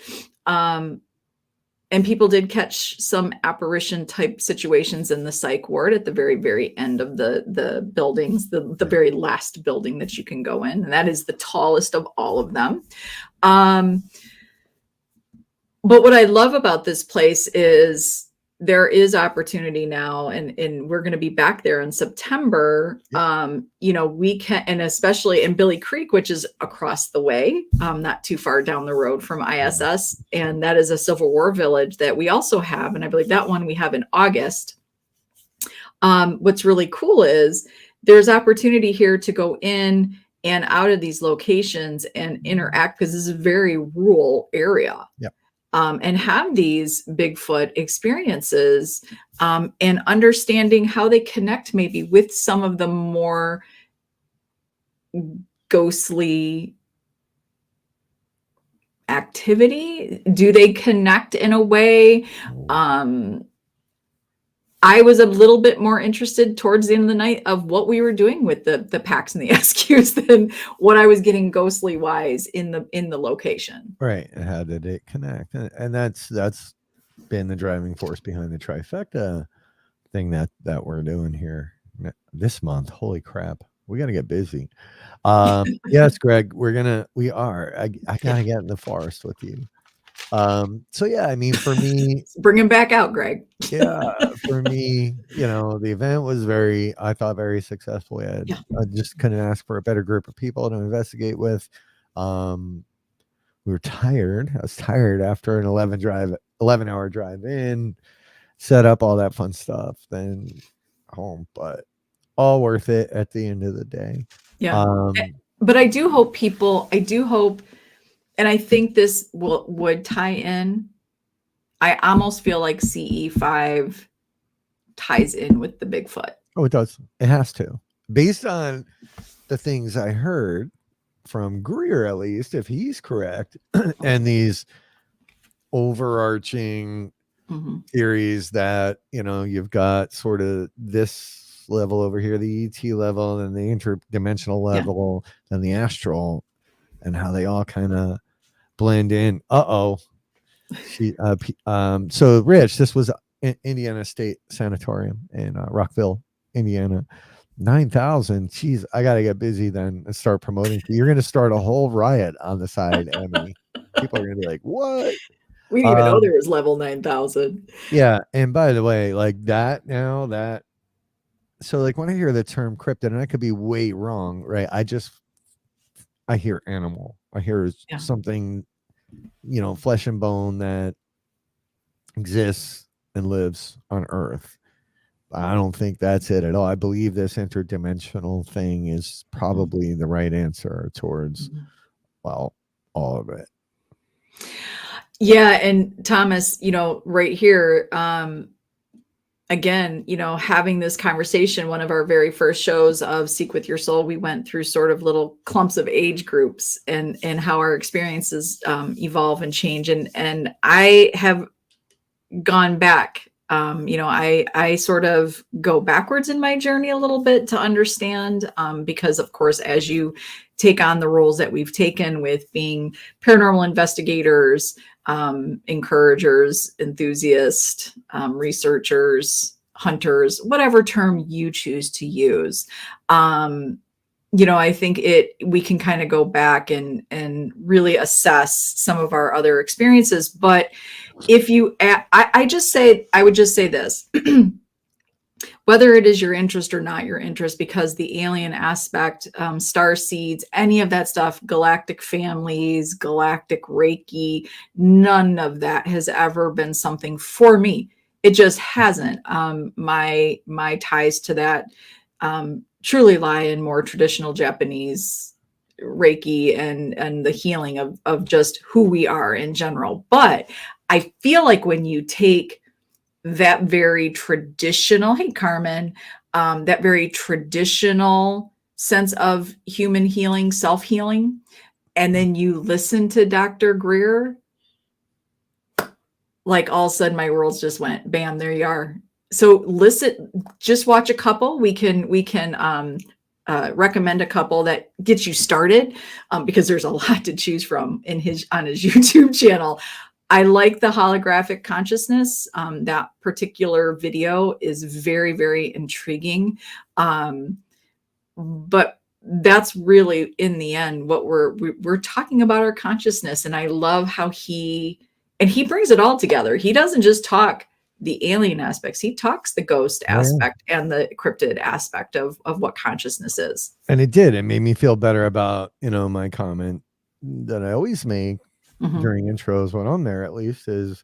Speaker 2: and people did catch some apparition type situations in the psych ward at the very, very end of the buildings, the very last building that you can go in. And that is the tallest of all of them. But what I love about this place is there is opportunity now, and we're going to be back there in September. We can, and especially in Billy Creek, which is across the way, not too far down the road from ISS, and that is a Civil War village that we also have, and I believe that one we have in August. What's really cool is there's opportunity here to go in and out of these locations and interact, because this is a very rural area.
Speaker 3: Yep.
Speaker 2: And have these Bigfoot experiences, and understanding how they connect maybe with some of the more ghostly activity. Do they connect in a way? I was a little bit more interested towards the end of the night of what we were doing with the packs and the SQs than what I was getting ghostly wise in the location.
Speaker 3: Right. And how did it connect? And that's been the driving force behind the trifecta thing that we're doing here this month. Holy crap. We got to get busy. Yes, Greg, we are. I gotta get in the forest with you. So yeah, I mean, for me,
Speaker 2: Bring him back out, Greg.
Speaker 3: yeah, for me, the event was I thought very successful. I just couldn't ask for a better group of people to investigate with. We were tired. I was tired after an 11-hour drive in, set up all that fun stuff, then home, but all worth it at the end of the day.
Speaker 2: Yeah. But I do hope, and I think this would tie in. I almost feel like CE5 ties in with the Bigfoot.
Speaker 3: Oh, it does. It has to. Based on the things I heard from Greer, at least, if he's correct, and these overarching theories that, you've got sort of this level over here, the ET level, and the interdimensional level, and the astral, and how they all kind of blend in. So Rich, this was Indiana State Sanatorium in Rockville, Indiana. 9,000. Jeez, I gotta get busy then and start promoting. You're gonna start a whole riot on the side, Emmy. People are gonna be like, "What?"
Speaker 2: We didn't even know there was level 9,000.
Speaker 3: Yeah, and by the way, like that now that, so like when I hear the term cryptid, and I could be way wrong, right? I hear animal. I hear something, flesh and bone that exists and lives on Earth. I don't think that's it at all. I believe this interdimensional thing is probably the right answer towards, well, all of it.
Speaker 2: Yeah, and Thomas, right here, again, having this conversation, one of our very first shows of Seek with Your Soul, we went through sort of little clumps of age groups and how our experiences evolve and change. And I have gone back. I sort of go backwards in my journey a little bit to understand, because of course, as you take on the roles that we've taken with being paranormal investigators, encouragers, enthusiasts, researchers, hunters, whatever term you choose to use. I think we can kind of go back and really assess some of our other experiences. But if you, I would just say this, whether it is your interest or not your interest, because the alien aspect, star seeds, any of that stuff, galactic families, galactic Reiki, none of that has ever been something for me. It just hasn't. My ties to that truly lie in more traditional Japanese Reiki and the healing of just who we are in general. But I feel like when you take that very traditional, hey Carmen, that very traditional sense of human healing, self-healing, and then you listen to Dr. Greer, like all of a sudden my worlds just went bam, there you are. So listen, just watch a couple. We can recommend a couple that gets you started, because there's a lot to choose from on his YouTube channel. I like the holographic consciousness. That particular video is very, very intriguing. But that's really in the end what we're talking about, our consciousness. And I love how he brings it all together. He doesn't just talk the alien aspects. He talks the ghost aspect and the cryptid aspect of what consciousness is.
Speaker 3: And it made me feel better about, my comment that I always make during intros when I'm there, at least, is,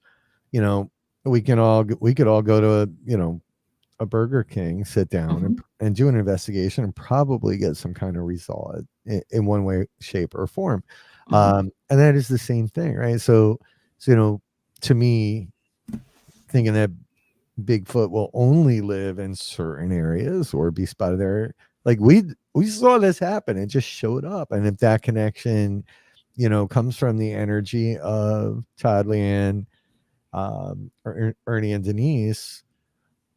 Speaker 3: we could all go to a Burger King, sit down and do an investigation and probably get some kind of result in one way, shape, or form. And that is the same thing, right? So to me, thinking that Bigfoot will only live in certain areas or be spotted there, like we saw this happen. It just showed up. And if that connection comes from the energy of Todd, Leanne, Ernie, and Denise,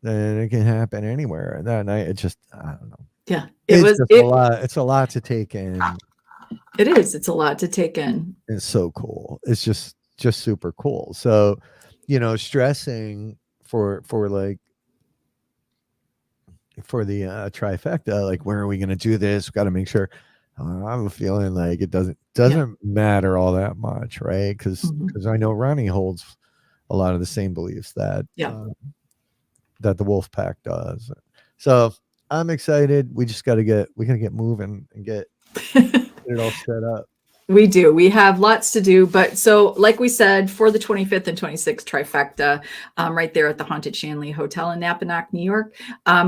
Speaker 3: then it can happen anywhere. And that night, I don't know.
Speaker 2: Yeah,
Speaker 3: a lot. It's a lot to take in.
Speaker 2: It is. It's a lot to take in.
Speaker 3: It's so cool. It's just super cool. So, stressing for the trifecta, like, where are we going to do this? We've got to make sure. I have a feeling like it doesn't matter all that much, right? Because I know Ronnie holds a lot of the same beliefs that that the wolf pack does. So I'm excited. We gotta get moving and get it all set up.
Speaker 2: We do. We have lots to do. But so, like we said, for the 25th and 26th trifecta, right there at the Haunted Shanley Hotel in Napanock, New York,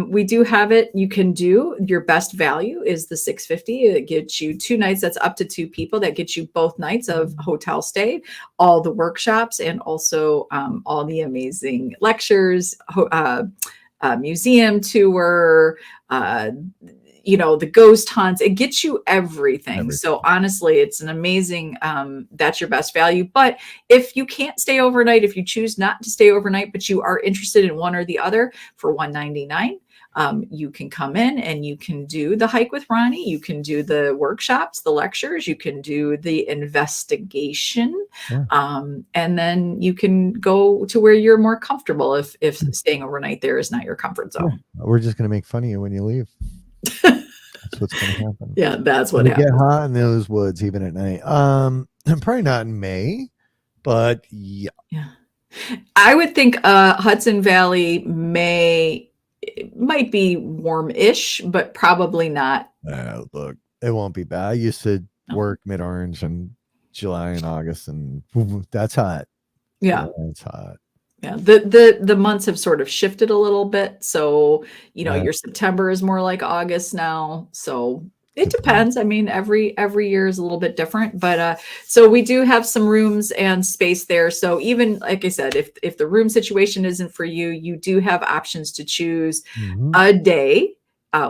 Speaker 2: we do have it. You can do your best value is the $650. It gets you 2 nights. That's up to 2 people. That gets you both nights of hotel stay, all the workshops, and also all the amazing lectures, museum tour, the ghost hunts. It gets you everything. So honestly, it's an amazing, that's your best value. But if you can't stay overnight, if you choose not to stay overnight, but you are interested in one or the other, for $199, you can come in and you can do the hike with Ronnie. You can do the workshops, the lectures, you can do the investigation. And then you can go to where you're more comfortable if staying overnight there is not your comfort zone.
Speaker 3: We're just going to make fun of you when you leave. That's what's going to happen.
Speaker 2: Yeah, that's what happens.
Speaker 3: Get hot in those woods even at night. Probably not in May, but yeah.
Speaker 2: I would think Hudson Valley might be warm-ish, but probably not.
Speaker 3: Look, it won't be bad. I used to work Mid-Orange in July and August, and that's hot.
Speaker 2: Yeah,
Speaker 3: it's hot.
Speaker 2: Yeah, the months have sort of shifted a little bit. So, your September is more like August now. So It depends. I mean, every year is a little bit different, but so we do have some rooms and space there. So even like I said, if the room situation isn't for you, you do have options to choose
Speaker 3: Mhm.
Speaker 2: a day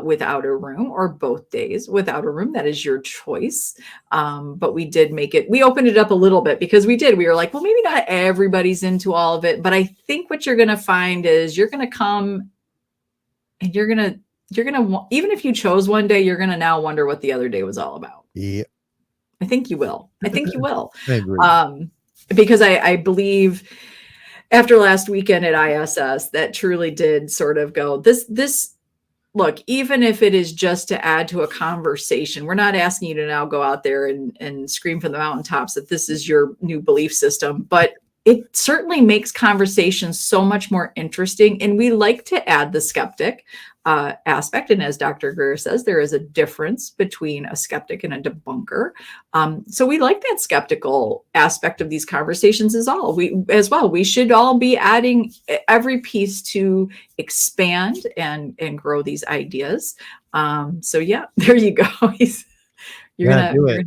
Speaker 2: without a room or both days without a room. That is your choice. But we did make it. We opened it up a little bit because we did. We were like, well, maybe not everybody's into all of it, but I think what you're going to find is you're going to come and you're gonna even if you chose one day, you're gonna now wonder what the other day was all about.
Speaker 3: Yeah,
Speaker 2: I think you will. I think you will.
Speaker 3: I agree.
Speaker 2: Because I believe after last weekend at ISS, that truly did sort of go this look, even if it is just to add to a conversation, we're not asking you to now go out there and scream from the mountaintops that this is your new belief system, but it certainly makes conversations so much more interesting. And we like to add the skeptic aspect. And as Dr. Greer says, there is a difference between a skeptic and a debunker. So we like that skeptical aspect of these conversations as well. We should all be adding every piece to expand and grow these ideas. So yeah, there you go.
Speaker 3: Do it.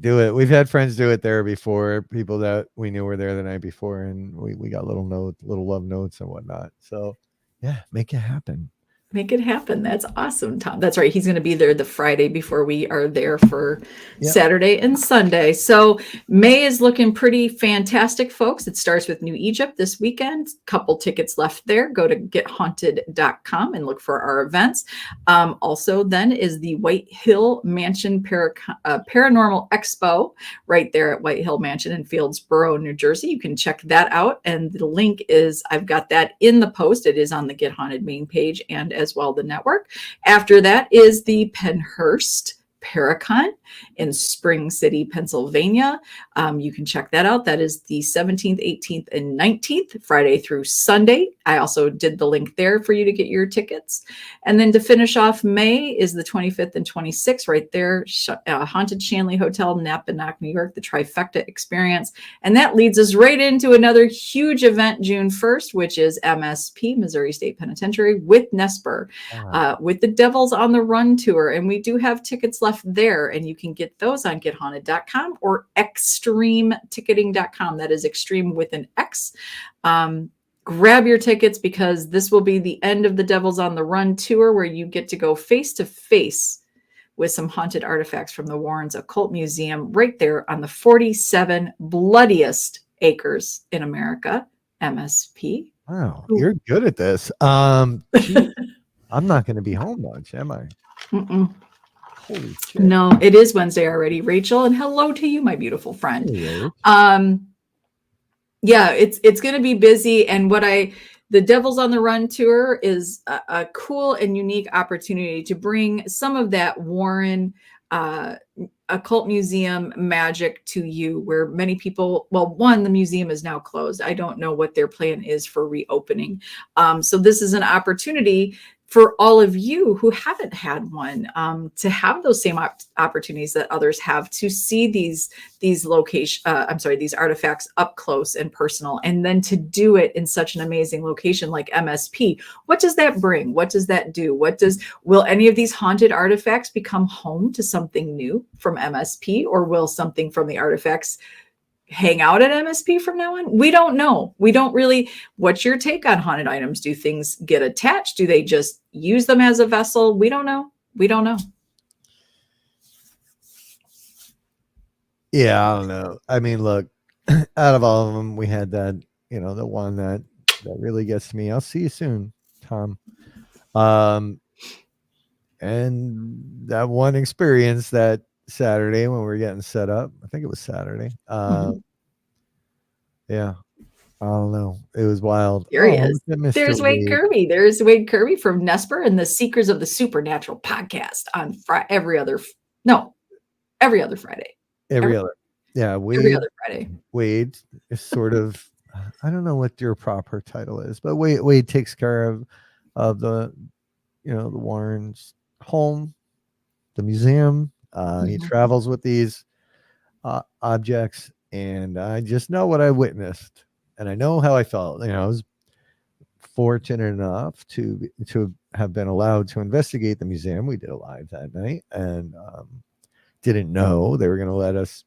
Speaker 3: Do it. We've had friends do it there before, people that we knew were there the night before, and we got little love notes and whatnot. So yeah, make it happen.
Speaker 2: Make it happen. That's awesome, Tom. That's right. He's going to be there the Friday before we are there for Saturday and Sunday. So May is looking pretty fantastic, folks. It starts with New Egypt this weekend. Couple tickets left there. Go to gethaunted.com and look for our events. Also, then is the White Hill Mansion Paranormal Expo right there at White Hill Mansion in Fieldsboro, New Jersey. You can check that out. And the link is, I've got that in the post. It is on the Get Haunted main page and as well the network. After that is the Pennhurst Paracon in Spring City, Pennsylvania. You can check that out. That is the 17th, 18th, and 19th, Friday through Sunday. I also did the link there for you to get your tickets. And then to finish off May is the 25th and 26th, right there, Haunted Shanley Hotel, Napanoch, New York, the Trifecta Experience. And that leads us right into another huge event June 1st, which is MSP, Missouri State Penitentiary, with Nesper, with the Devils on the Run tour. And we do have tickets left there, and you can get those on gethaunted.com or extremeticketing.com. That is extreme with an X. Grab your tickets because this will be the end of the Devils on the Run tour, where you get to go face to face with some haunted artifacts from the Warrens Occult Museum right there on the 47 bloodiest acres in America, MSP.
Speaker 3: Wow, you're good at this. I'm not going to be home much, am I?
Speaker 2: Mm-mm.
Speaker 3: Holy shit.
Speaker 2: No, it is Wednesday already, Rachel, and hello to you, my beautiful friend. Yeah, it's going to be busy, and the Devils on the Run tour is a cool and unique opportunity to bring some of that Warren Occult Museum magic to you, where many people, well, one, the museum is now closed. I don't know what their plan is for reopening. So this is an opportunity for all of you who haven't had one, to have those same opportunities that others have, to see these artifacts up close and personal, and then to do it in such an amazing location like MSP. What does that bring? What does that do? Will any of these haunted artifacts become home to something new from MSP, or will something from the artifacts hang out at MSP from now on? We don't know. We don't really. What's your take on haunted items? Do things get attached? Do they just use them as a vessel? We don't know. We don't know.
Speaker 3: Yeah, I don't know. I mean, look, out of all of them, we had that, the one that really gets to me. I'll see you soon, Tom. And that one experience that Saturday when we were getting set up, I think it was Saturday. Yeah, I don't know. It was wild.
Speaker 2: Here he is. There's Wade Kirby. There's Wade Kirby from Nesper and the Seekers of the Supernatural podcast on every other Friday.
Speaker 3: Every other. Yeah,
Speaker 2: every other Friday.
Speaker 3: Wade is sort of, I don't know what your proper title is, but Wade takes care of the, the Warrens' home, the museum. He travels with these objects, and I just know what I witnessed, and I know how I felt. It was fortunate enough to have been allowed to investigate the museum. We did a live that night, and didn't know they were going to let us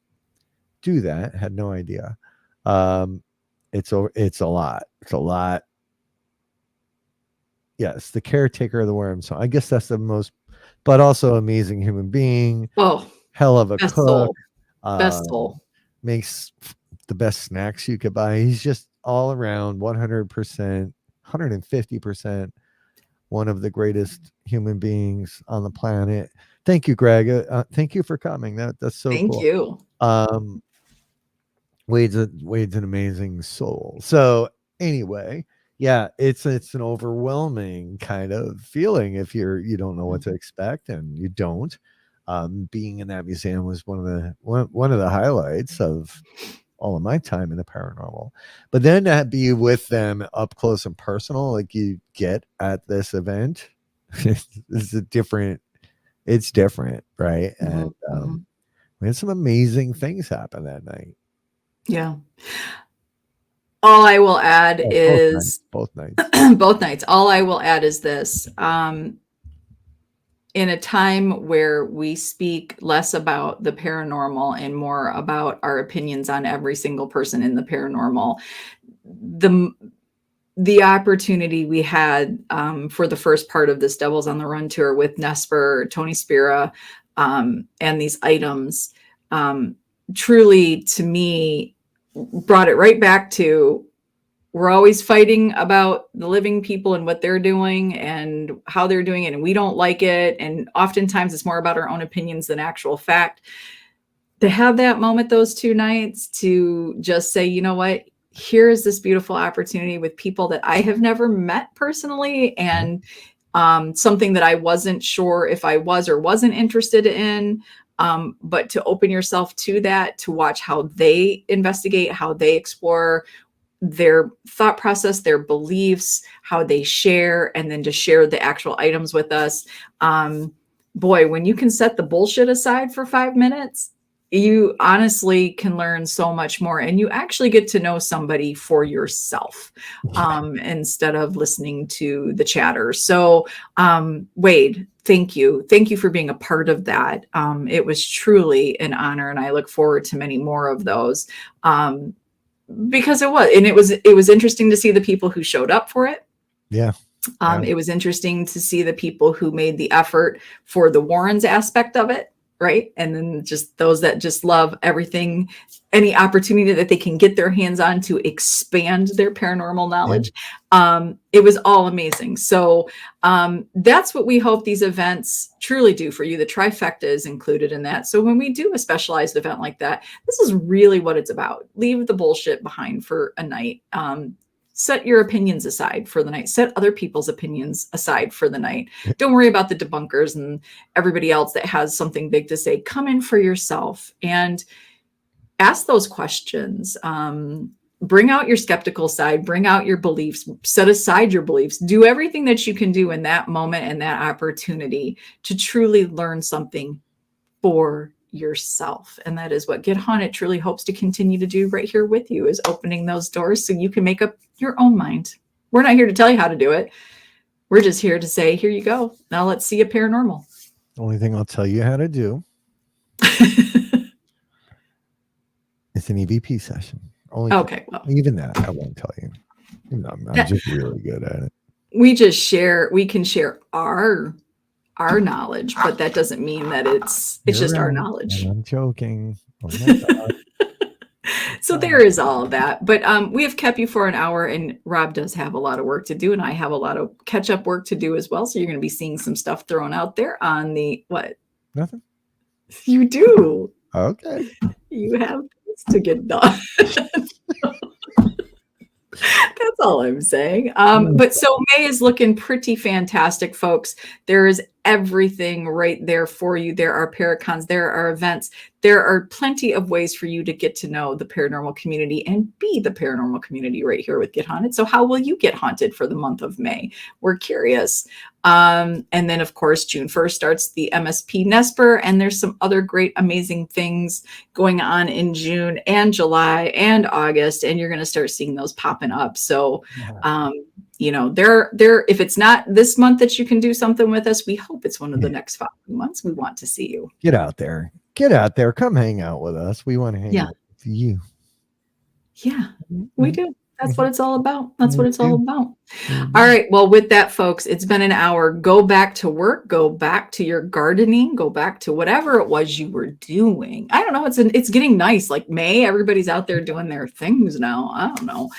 Speaker 3: do that. Had no idea. It's a lot. It's a lot. Yes, the caretaker of the worm. So I guess that's the most, but also amazing human being.
Speaker 2: Oh,
Speaker 3: Hell of a
Speaker 2: best
Speaker 3: cook.
Speaker 2: soul. Best soul.
Speaker 3: Makes the best snacks you could buy. He's just all around 100%, 150%, one of the greatest human beings on the planet. Thank you, Greg. Thank you for coming. That's so
Speaker 2: Thank
Speaker 3: cool.
Speaker 2: you.
Speaker 3: Wade's an amazing soul. So anyway, yeah, it's an overwhelming kind of feeling if you don't know what to expect, and you don't. Being in that museum was one of the highlights of all of my time in the paranormal. But then to be with them up close and personal, like you get at this event, it's different, right? And we had some amazing things happen that night.
Speaker 2: Yeah. All I will add is
Speaker 3: both nights.
Speaker 2: both nights. All I will add is this. In a time where we speak less about the paranormal and more about our opinions on every single person in the paranormal, the opportunity we had for the first part of this Devils on the Run tour with Nesper, Tony Spira, and these items, truly, to me, brought it right back to, we're always fighting about the living people and what they're doing and how they're doing it, and we don't like it. And oftentimes it's more about our own opinions than actual fact. To have that moment those 2 nights to just say, you know what, here is this beautiful opportunity with people that I have never met personally, and something that I wasn't sure if I was or wasn't interested in. But to open yourself to that, to watch how they investigate, how they explore their thought process, their beliefs, how they share, and then to share the actual items with us. Boy, when you can set the bullshit aside for 5 minutes, you honestly can learn so much more, and you actually get to know somebody for yourself instead of listening to the chatter. So, Wade, thank you. Thank you for being a part of that. It was truly an honor, and I look forward to many more of those. Because it was interesting to see the people who showed up for it.
Speaker 3: Yeah.
Speaker 2: It was interesting to see the people who made the effort for the Warrens aspect of it, right? And then just those that just love everything, any opportunity that they can get their hands on to expand their paranormal knowledge. It was all amazing. So that's what we hope these events truly do for you. The trifecta is included in that. So when we do a specialized event like that, this is really what it's about. Leave the bullshit behind for a night. Set your opinions aside for the night. Set other people's opinions aside for the night. Don't worry about the debunkers and everybody else that has something big to say. Come in for yourself and ask those questions. Bring out your skeptical side. Bring out your beliefs. Set aside your beliefs. Do everything that you can do in that moment and that opportunity to truly learn something for yourself. And that is what Get Haunted truly hopes to continue to do right here with you, is opening those doors so you can make up your own mind. We're not here to tell you how to do it. We're just here to say, here you go. Now let's see a paranormal.
Speaker 3: The only thing I'll tell you how to do is an EVP session.
Speaker 2: Okay. Well,
Speaker 3: even that I won't tell you. I'm just really good at it.
Speaker 2: We can share our knowledge, but that doesn't mean that it's just our knowledge.
Speaker 3: I'm joking. Oh my God.
Speaker 2: So there is all of that, but we have kept you for an hour, and Rob does have a lot of work to do, and I have a lot of catch-up work to do as well. So you're going to be seeing some stuff thrown out there on the what?
Speaker 3: Nothing.
Speaker 2: You do.
Speaker 3: Okay.
Speaker 2: You have things to get done. That's all I'm saying. But so May is looking pretty fantastic, folks. There is everything right there for you. There are paracons, there are events, there are plenty of ways for you to get to know the paranormal community and be the paranormal community right here with Get Haunted. So how will you get haunted for the month of May? We're curious. And then, of course, June 1st starts the MSP Nesper, and there's some other great, amazing things going on in June and July and August, and you're going to start seeing those popping up. So There, if it's not this month that you can do something with us, we hope it's one of the next 5 months. We want to see you.
Speaker 3: Get out there. Come hang out with us. We want to hang out with you.
Speaker 2: Yeah, we do. That's what it's all about. That's
Speaker 3: Me
Speaker 2: what it's all
Speaker 3: too.
Speaker 2: about. All right. Well, with that, folks, it's been an hour. Go back to work. Go back to your gardening. Go back to whatever it was you were doing. I don't know. It's getting nice. Like May, everybody's out there doing their things now. I don't know.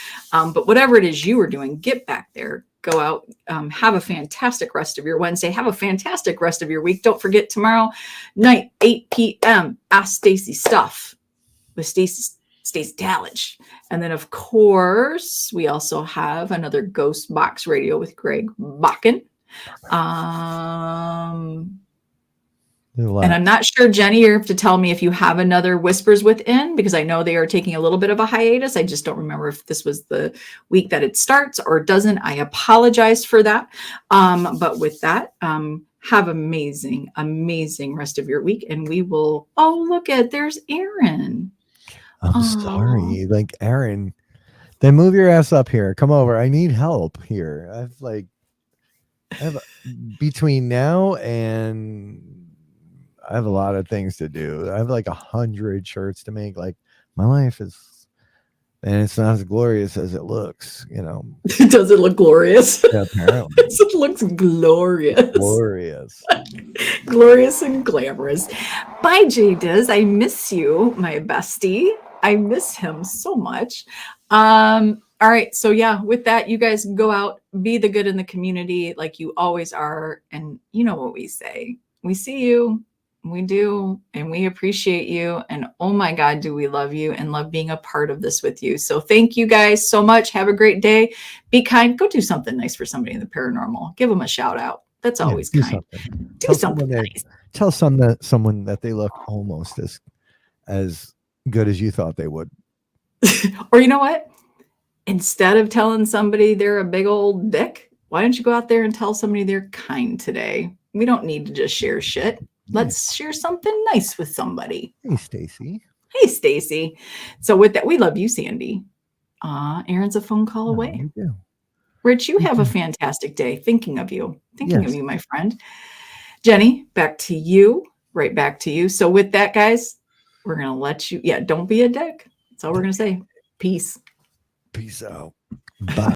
Speaker 2: But whatever it is you were doing, get back there. Go out. Have a fantastic rest of your Wednesday. Have a fantastic rest of your week. Don't forget tomorrow night, 8 p.m. Ask Stacy Stuff with Stacy Talledge. And then, of course, we also have another Ghost Box Radio with Greg Bakken. And I'm not sure, Jenny, you have to tell me if you have another Whispers Within, because I know they are taking a little bit of a hiatus. I just don't remember if this was the week that it starts or doesn't. I apologize for that. But with that, have amazing rest of your week. And we will, there's Aaron.
Speaker 3: I'm sorry. Like, Aaron, then move your ass up here. Come over. I need help here. Between now and I have a lot of things to do. I have like 100 shirts to make. Like, my life is, and it's not as glorious as it looks,
Speaker 2: Does it look glorious?
Speaker 3: Yeah, apparently.
Speaker 2: It looks glorious. Glorious and glamorous. Bye, J Diz. I miss you, my bestie. I miss him so much. All right. So yeah, with that, you guys go out, be the good in the community like you always are. And you know what we say. We see you. We do. And we appreciate you. And oh my God, do we love you and love being a part of this with you. So thank you guys so much. Have a great day. Be kind. Go do something nice for somebody in the paranormal. Give them a shout out. That's always kind. Do something nice.
Speaker 3: Tell someone that they look almost as good as you thought they would.
Speaker 2: Or you know what? Instead of telling somebody they're a big old dick, why don't you go out there and tell somebody they're kind today? We don't need to just share shit. Let's share something nice with somebody.
Speaker 3: Hey, Stacy.
Speaker 2: Hey, Stacy. So with that, we love you, Sandy. Aaron's a phone call away.
Speaker 3: We do.
Speaker 2: Rich, you have a fantastic day. Thinking of you, my friend. Jenny, back to you. Right back to you. So with that, guys, we're going to let you. Yeah, don't be a dick. That's all we're going to say. Peace.
Speaker 3: Peace out. Bye.